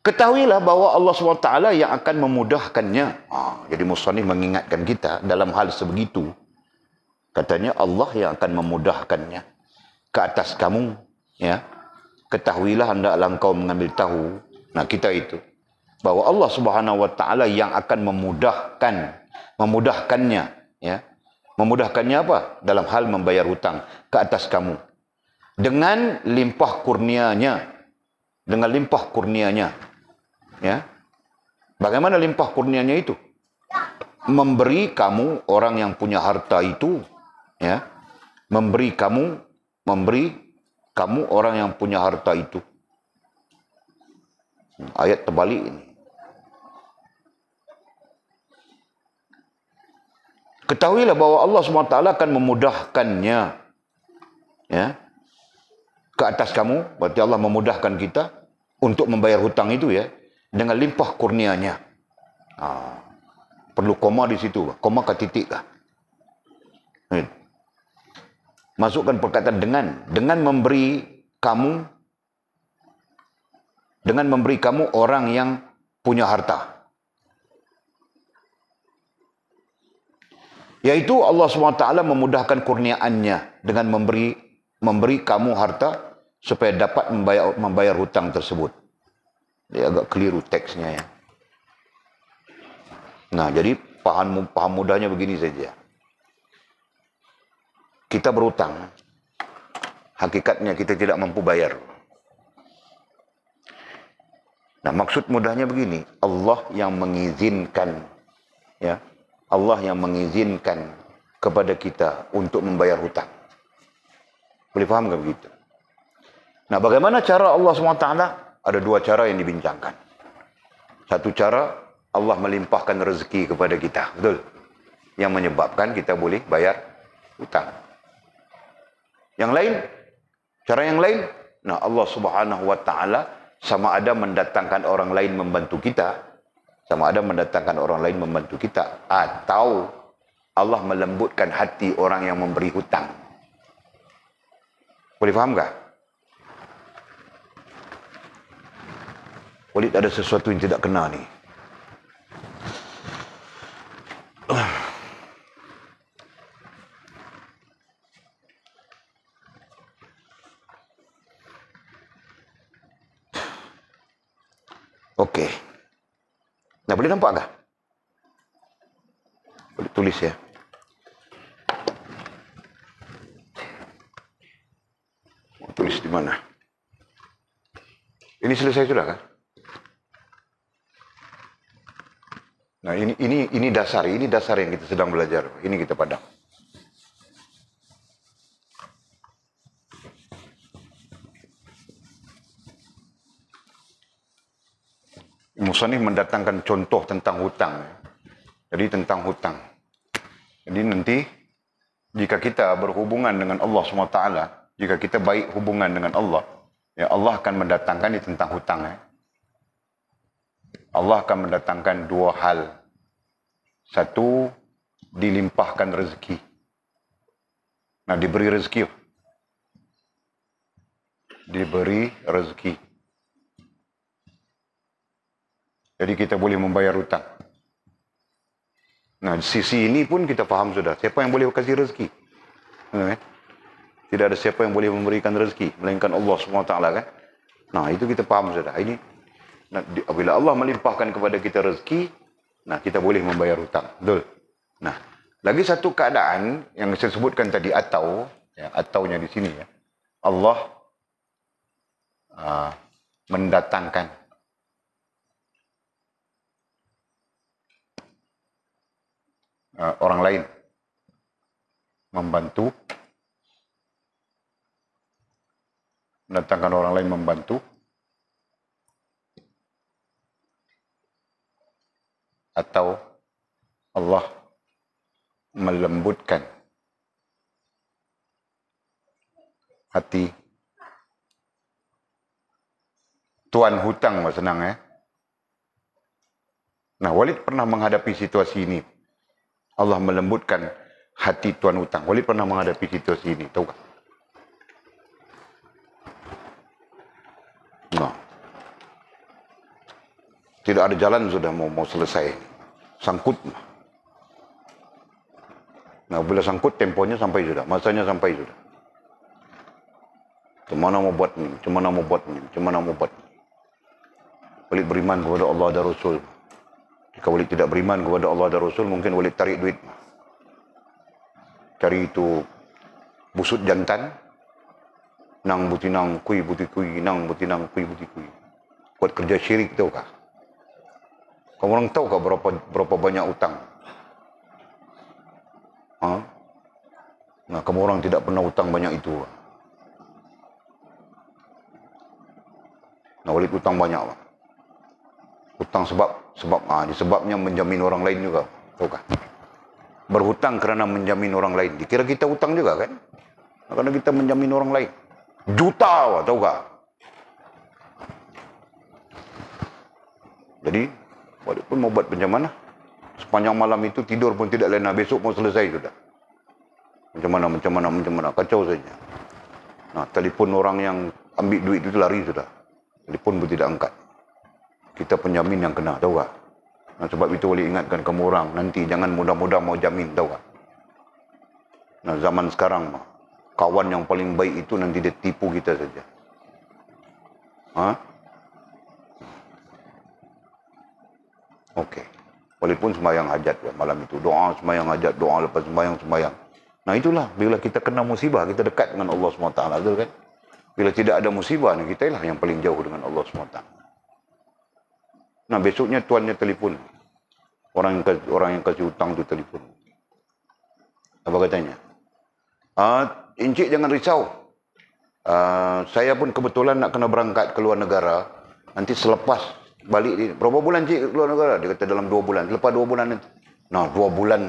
Ketahuilah bahawa Allah SWT yang akan memudahkannya. Jadi musannif mengingatkan kita dalam hal sebegitu. Katanya Allah yang akan memudahkannya ke atas kamu, ya. Ketahuilah hendaklah engkau mengambil tahu. Nah, kita itu bahwa Allah Subhanahu wa taala yang akan memudahkannya, ya. Memudahkannya apa? Dalam hal membayar hutang ke atas kamu dengan limpah kurnianya. Dengan limpah kurnianya, ya. Bagaimana limpah kurnianya itu? Memberi kamu orang yang punya harta itu, ya. Memberi kamu orang yang punya harta itu. Ayat terbalik ini. Ketahuilah bahawa Allah SWT akan memudahkannya, ya, ke atas kamu. Berarti Allah memudahkan kita untuk membayar hutang itu, ya, dengan limpah kurnianya. Perlu koma di situ, koma ke titik kah? Masukkan perkataan dengan memberi kamu orang yang punya harta. Yaitu Allah SWT memudahkan kurniaannya dengan memberi kamu harta supaya dapat membayar hutang tersebut. Dia agak keliru teksnya, ya. Nah, jadi paham mudahnya begini saja. Kita berhutang, hakikatnya kita tidak mampu bayar. Nah, maksud mudahnya begini, Allah yang mengizinkan, ya, Allah yang mengizinkan kepada kita untuk membayar hutang. Boleh faham tak begitu? Nah, bagaimana cara Allah SWT? Ada 2 cara yang dibincangkan. Satu cara, Allah melimpahkan rezeki kepada kita, betul? Yang menyebabkan kita boleh bayar hutang. Yang lain, cara yang lain, nah Allah Subhanahu wa taala sama ada mendatangkan orang lain membantu kita, atau Allah melembutkan hati orang yang memberi hutang. Boleh faham tak? Boleh ada sesuatu yang tidak kena ni. Okey. Nah, boleh nampak tak? Boleh tulis, ya. Tulis di mana? Ini selesai sudah kan? Nah, ini dasar yang kita sedang belajar. Ini kita padang. Musannif mendatangkan contoh tentang hutang. Jadi tentang hutang. Jadi nanti jika kita berhubungan dengan Allah SWT, jika kita baik hubungan dengan Allah, ya Allah akan mendatangkan ini tentang hutang. Allah akan mendatangkan 2 hal. Satu, dilimpahkan rezeki. Nah, diberi rezeki. Diberi rezeki. Jadi kita boleh membayar hutang. Nah, sisi ini pun kita faham sudah. Siapa yang boleh kasih rezeki? Tidak ada siapa yang boleh memberikan rezeki, melainkan Allah SWT, kan? Nah, itu kita faham sudah. Ini, bila Allah melimpahkan kepada kita rezeki, nah, kita boleh membayar hutang. Betul? Nah, Lagi satu keadaan yang saya sebutkan tadi, atau, ya, ataunya di sini, ya, Allah mendatangkan orang lain membantu, mendatangkan orang lain membantu, atau Allah melembutkan hati tuan hutang. Senang, ya. Nah, Walid pernah menghadapi situasi ini. Allah melembutkan hati tuan hutang. Walid pernah menghadapi situasi ini, tahu tak? Nah, tidak ada jalan, sudah mau selesai. Sangkut. Nah, bila sangkut, temponya sampai sudah, masanya sampai sudah. Cuma mau buat ni, cuma mau buat ni, cuma mau buat ni. Walid beriman kepada Allah dan Rasul. Jika Walid tidak beriman kepada Allah dan Rasul, mungkin Walid tarik duit. Cari itu busut jantan, nang butinang kui buti kui, nang butinang kui buti kui. Buat kerja syirik, tahu kah? Kamu orang tahu kah berapa banyak utang? Nah, kamu orang tidak pernah utang banyak itu. Nah, Walid utang banyak, Pak. Hutang sebabnya menjamin orang lain juga, tahu kah? Berhutang kerana menjamin orang lain. Dikira kita hutang juga, kan? Karena kita menjamin orang lain. Juta, tahu kah? Jadi, walaupun mau buat pinjaman, sepanjang malam itu tidur pun tidak lena, besok mau selesai sudah. Macam mana, kacau saja. Nah, telefon orang yang ambil duit itu lari sudah. Telefon pun tidak angkat. Kita penjamin yang kena, tahu tak? Nah, sebab itu boleh ingatkan kamu orang, nanti jangan mudah-mudah mau jamin, tahu tak? Nah, zaman sekarang, kawan yang paling baik itu nanti dia tipu kita saja. Okey. Walaupun sembahyang hajat malam itu, doa sembahyang hajat, doa lepas sembahyang. Nah, itulah bila kita kena musibah, kita dekat dengan Allah SWT, betul kan? Bila tidak ada musibah, kita lah yang paling jauh dengan Allah SWT. Nah, besoknya tuannya telefon. Orang yang kasih hutang tu telefon. Apa katanya? Encik jangan risau. Saya pun kebetulan nak kena berangkat ke luar negara. Nanti selepas balik ni, berapa bulan cik keluar negara? Dia kata dalam 2 bulan. Lepas 2 bulan nanti. Nah, 2 bulan.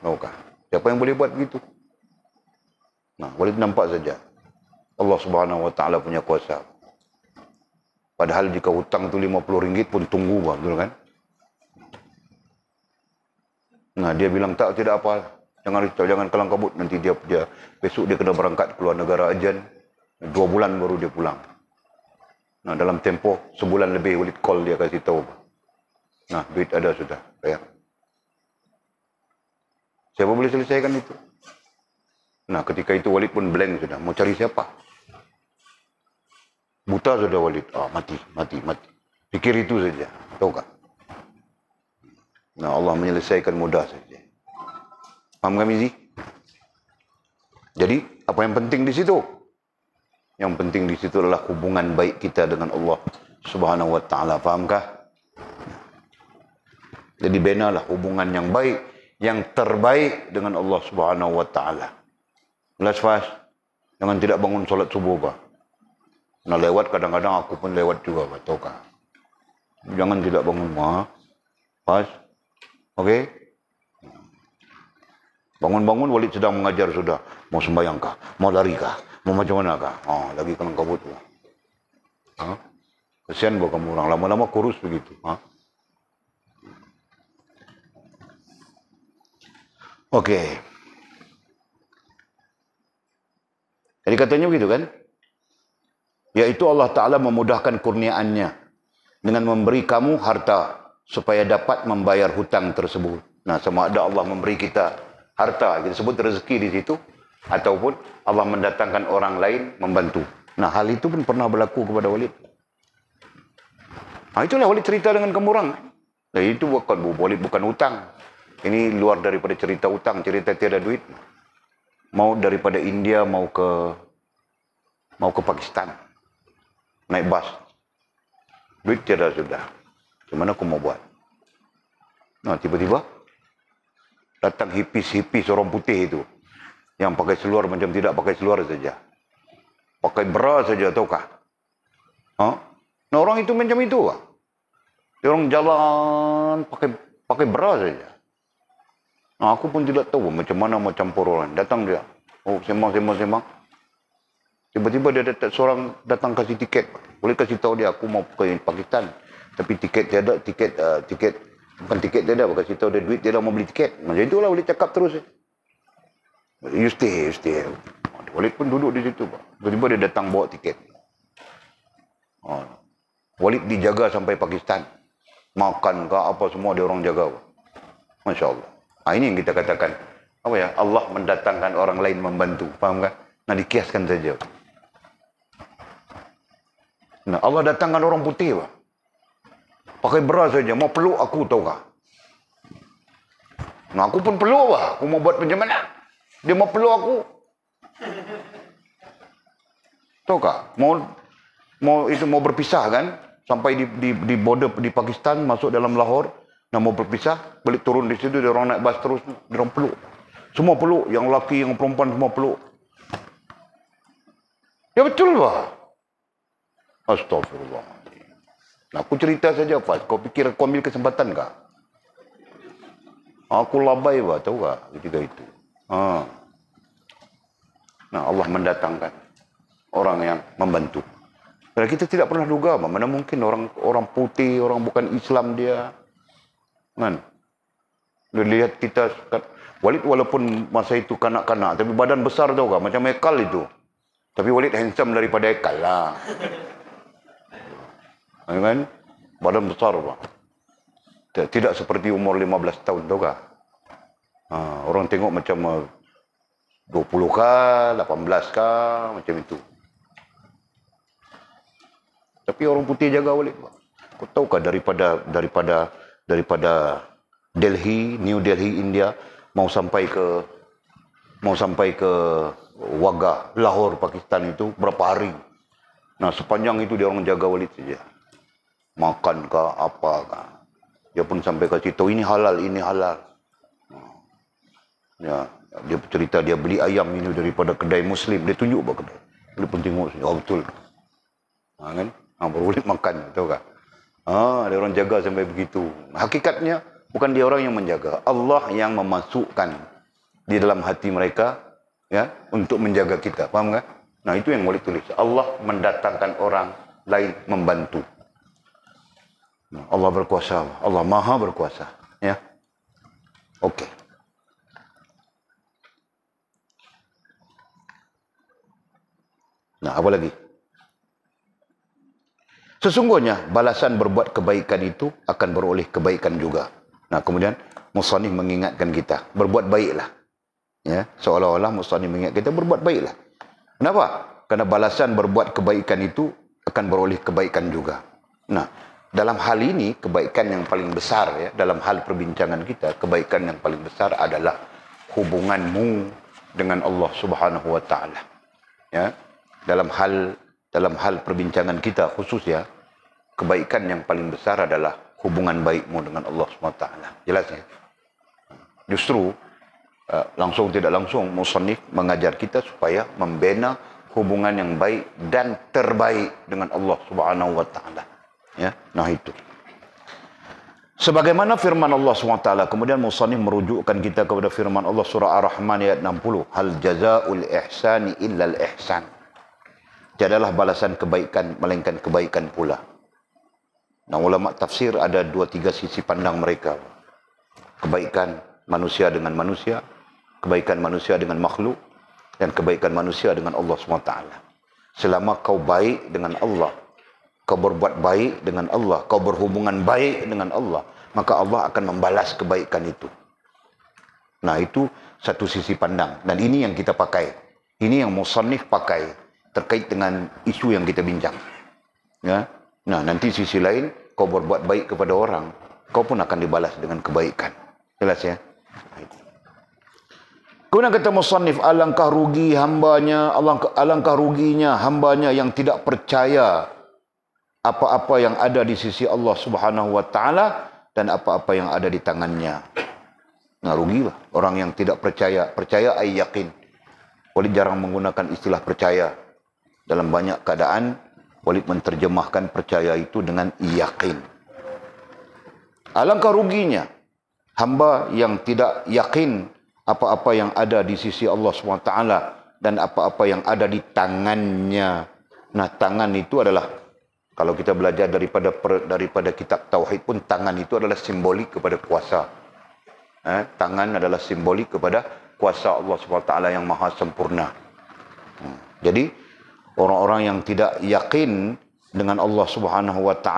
Tahukah? Siapa yang boleh buat begitu? Nah, boleh nampak saja. Allah Subhanahu Wa Taala punya kuasa. Padahal jika hutang tu RM50 pun tunggu, betul kan? Nah, dia bilang tidak apa. Jangan risau, jangan kelang kabut. Nanti dia besok dia kena berangkat keluar negara ajan. 2 bulan baru dia pulang. Nah, dalam tempoh sebulan lebih Walid call dia kasih tahu. Nah, duit ada sudah, bayar. Siapa boleh selesaikan itu? Nah, ketika itu Walid pun blank sudah. Mau cari siapa? Buta sudah Walid. Mati. Fikir itu saja. Tahu tak? Nah, Allah menyelesaikan mudah saja. Faham kami sih? Jadi, apa yang penting di situ? Yang penting di situ adalah hubungan baik kita dengan Allah Subhanahu Wa Taala. Fahamkah? Jadi benalah hubungan yang baik, yang terbaik dengan Allah Subhanahu Wa Taala. Jelas, Fas? Jangan tidak bangun solat subuh, Pak. Nah, lewat kadang-kadang aku pun lewat juga, Pak. Tahu. Jangan tidak bangun, Fas? Okey? Bangun-bangun Walid sedang mengajar sudah. Mau sembahyang kah? Mau lari kah? Mau macam mana kah? Lagi kelang kabut. Kesian buat kamu orang. Lama-lama kurus begitu. Okey. Jadi katanya begitu kan? Yaitu Allah Ta'ala memudahkan kurniaannya dengan memberi kamu harta supaya dapat membayar hutang tersebut. Nah, sama ada Allah memberi kita harta, kita sebut rezeki di situ, ataupun Allah mendatangkan orang lain membantu. Nah, hal itu pun pernah berlaku kepada Walid. Itulah Walid cerita dengan kamu orang. Nah, itu bukan Walid bukan hutang. Ini luar daripada cerita utang, cerita tiada duit. Mau daripada India mau ke Pakistan. Naik bas. Duit tiada sudah. Gimana aku mau buat? Nah, tiba-tiba datang hipis-hipis orang putih itu. Yang pakai seluar macam tidak pakai seluar saja. Pakai bra saja, tahukah? Nah, orang itu macam itu. Dia orang jalan pakai bra saja. Nah, aku pun tidak tahu macam mana mau campur orang. Datang dia. Oh, sembang. Tiba-tiba dia seorang datang kasih tiket. Boleh kasih tahu dia, aku mau ke Pakistan. Tapi tiket tiada, bukan tiket tiada, kasih tahu dia duit tiada, mau beli tiket. Macam itulah boleh cakap terus. You stay. Walid pun duduk di situ. Tiba-tiba dia datang bawa tiket. Walid dijaga sampai Pakistan. Makan ke apa semua dia orang jaga. Masya Allah. Ini yang kita katakan. Apa ya? Allah mendatangkan orang lain membantu. Faham kan? Nah, dikiaskan saja. Nah, Allah datangkan orang putih. Pakai bra saja. Mau peluk aku, tahu kah? Nah, aku pun peluk. Aku mau buat macam mana? Dia mau peluk aku. Tahu kah? Mau berpisah kan? Sampai di border di Pakistan, masuk dalam Lahore. Nah, mau berpisah, balik turun di situ, dia orang naik bas terus, dia orang peluk. Semua peluk, yang lelaki, yang perempuan semua peluk. Ya betul bah. Astagfirullah. Nah, aku cerita saja, Faz. Kau fikir kau ambil kesempatan kah? Aku labai bah, tahu kah? Ketika itu. Nah, Allah mendatangkan orang yang membantu. Dan kita tidak pernah duga, mana mungkin orang putih, orang bukan Islam dia. Kan? Dia lihat kita, Walid walaupun masa itu kanak-kanak, tapi badan besar tahu kah? Macam Ekal itu. Tapi Walid handsome daripada Ekal lah. Kan? Badan besar, Pak. Tidak seperti umur 15 tahun, tahu kah? Orang tengok macam 20 kah, 18 kah, macam itu. Tapi orang putih jaga Walid, Pak. Kau tahu kah daripada Delhi, New Delhi, India, mau sampai ke Wagah, Lahore, Pakistan itu berapa hari? Nah, sepanjang itu dia orang jaga Walid saja. Makan kah, apa kah? Dia pun sampai kasih tahu ini halal. Ya, dia cerita dia beli ayam ini daripada kedai Muslim. Dia tunjuk apa kedai. Dia pun tengok, oh betul. Kan? Baru Walid makan, tahu kah? Ada orang jaga sampai begitu. Hakikatnya bukan dia orang yang menjaga, Allah yang memasukkan di dalam hati mereka, ya, untuk menjaga kita. Paham kan? Nah, itu yang Walid tulis. Allah mendatangkan orang lain membantu. Allah berkuasa, Allah Maha berkuasa, ya. Okey. Nah, apa lagi? Sesungguhnya balasan berbuat kebaikan itu akan beroleh kebaikan juga. Nah, kemudian Musannif mengingatkan kita, berbuat baiklah. Ya, seolah-olah Musannif mengingat kita berbuat baiklah. Kenapa? Karena balasan berbuat kebaikan itu akan beroleh kebaikan juga. Nah, dalam hal ini kebaikan yang paling besar, ya, dalam hal perbincangan kita, kebaikan yang paling besar adalah hubunganmu dengan Allah Subhanahu wa taala. Ya, dalam hal perbincangan kita khusus, ya, kebaikan yang paling besar adalah hubungan baikmu dengan Allah Subhanahu wa taala. Jelas ya? Justru langsung tidak langsung Musannif mengajar kita supaya membina hubungan yang baik dan terbaik dengan Allah Subhanahu wa taala. Ya, nah itu. Sebagaimana firman Allah SWT, kemudian Musannif merujukkan kita kepada firman Allah surah Ar-Rahman ayat 60. Hal jazaa'ul ihsani illal ihsan. Tiadalah balasan kebaikan melainkan kebaikan pula. Nah, ulama tafsir ada 2-3 sisi pandang mereka. Kebaikan manusia dengan manusia, kebaikan manusia dengan makhluk, dan kebaikan manusia dengan Allah SWT. Selama kau baik dengan Allah, kau berbuat baik dengan Allah, kau berhubungan baik dengan Allah, maka Allah akan membalas kebaikan itu. Nah, itu satu sisi pandang. Dan ini yang kita pakai. Ini yang Musannif pakai terkait dengan isu yang kita bincang. Ya. Nah, nanti sisi lain, kau berbuat baik kepada orang, kau pun akan dibalas dengan kebaikan. Jelas ya? Kemudian kata musannif, alangkah rugi hambanya, alangkah ruginya hambanya yang tidak percaya apa-apa yang ada di sisi Allah Subhanahu wa taala dan apa-apa yang ada di tangannya. Nah, rugilah orang yang tidak percaya. Percaya ay yakin. Walid jarang menggunakan istilah percaya. Dalam banyak keadaan Walid menterjemahkan percaya itu dengan yakin. Alangkah ruginya hamba yang tidak yakin apa-apa yang ada di sisi Allah SWT dan apa-apa yang ada di tangannya. Nah, tangan itu adalah, kalau kita belajar daripada kitab Tauhid pun, tangan itu adalah simbolik kepada kuasa. Tangan adalah simbolik kepada kuasa Allah SWT yang maha sempurna. Jadi, orang-orang yang tidak yakin dengan Allah SWT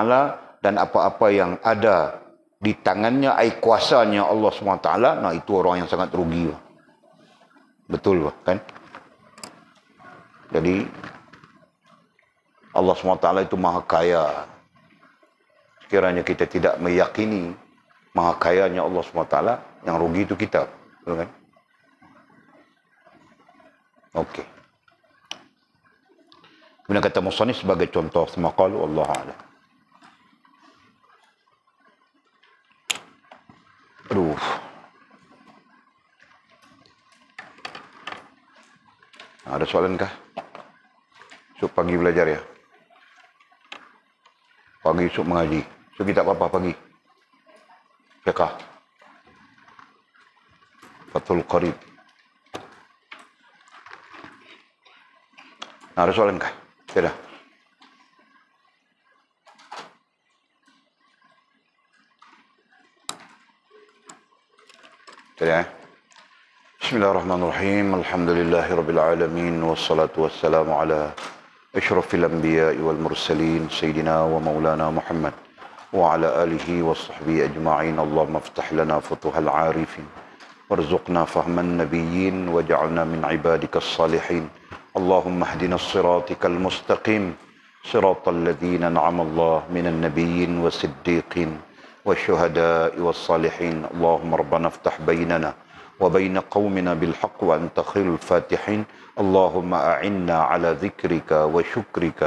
dan apa-apa yang ada di tangannya, kuasanya Allah SWT, nah itu orang yang sangat rugi. Betul kan? Jadi Allah SWT itu maha kaya. Sekiranya kita tidak meyakini maha kayanya Allah SWT, yang rugi itu kita. Betul kan? Okey. Kemudian kata musannif sebagai contoh, semaqal wallahu a'lam. Aduh. Ada soalan kah? Esok pagi belajar ya? Pagi esok mengaji. So kita apa-apa pagi? Fiqh. Fathul Qarib. Ada soalan kah? Tidak. Tidak. Bismillahirrahmanirrahim. Alhamdulillahirabbil alamin wassalatu wassalamu ala asyrafil anbiya'i wal mursalin sayyidina wa maulana Muhammad wa ala alihi wa sahbihi ajma'in. Allahumma iftah lana futuhal 'arifin warzuqna fahman nabiyyin waj'alna min ibadikas salihin. Allahumma hdina as-siratikal mustaqim siratal ladzina an'ama Allah minan nabiyyin was-siddiqin والشهداء والصالحين. اللهم ربنا افتح بيننا وبين قومنا بالحق وأنت خير الفاتحين. اللهم أعنا على ذكرك وشكرك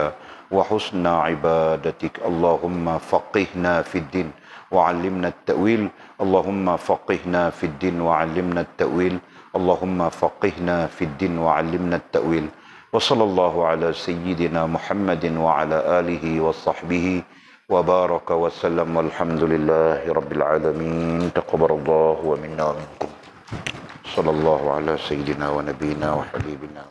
وحسن عبادتك. اللهم فقهنا في الدين وعلمنا التأويل. اللهم فقهنا في الدين وعلمنا التأويل. اللهم فقهنا في الدين وعلمنا التأويل. وصلى الله على سيدنا محمد وعلى آله وصحبه وبارك وسلم والحمد لله رب العالمين. تقبل الله ومنا ومنكم. صلى الله على سيدنا ونبينا وحبيبنا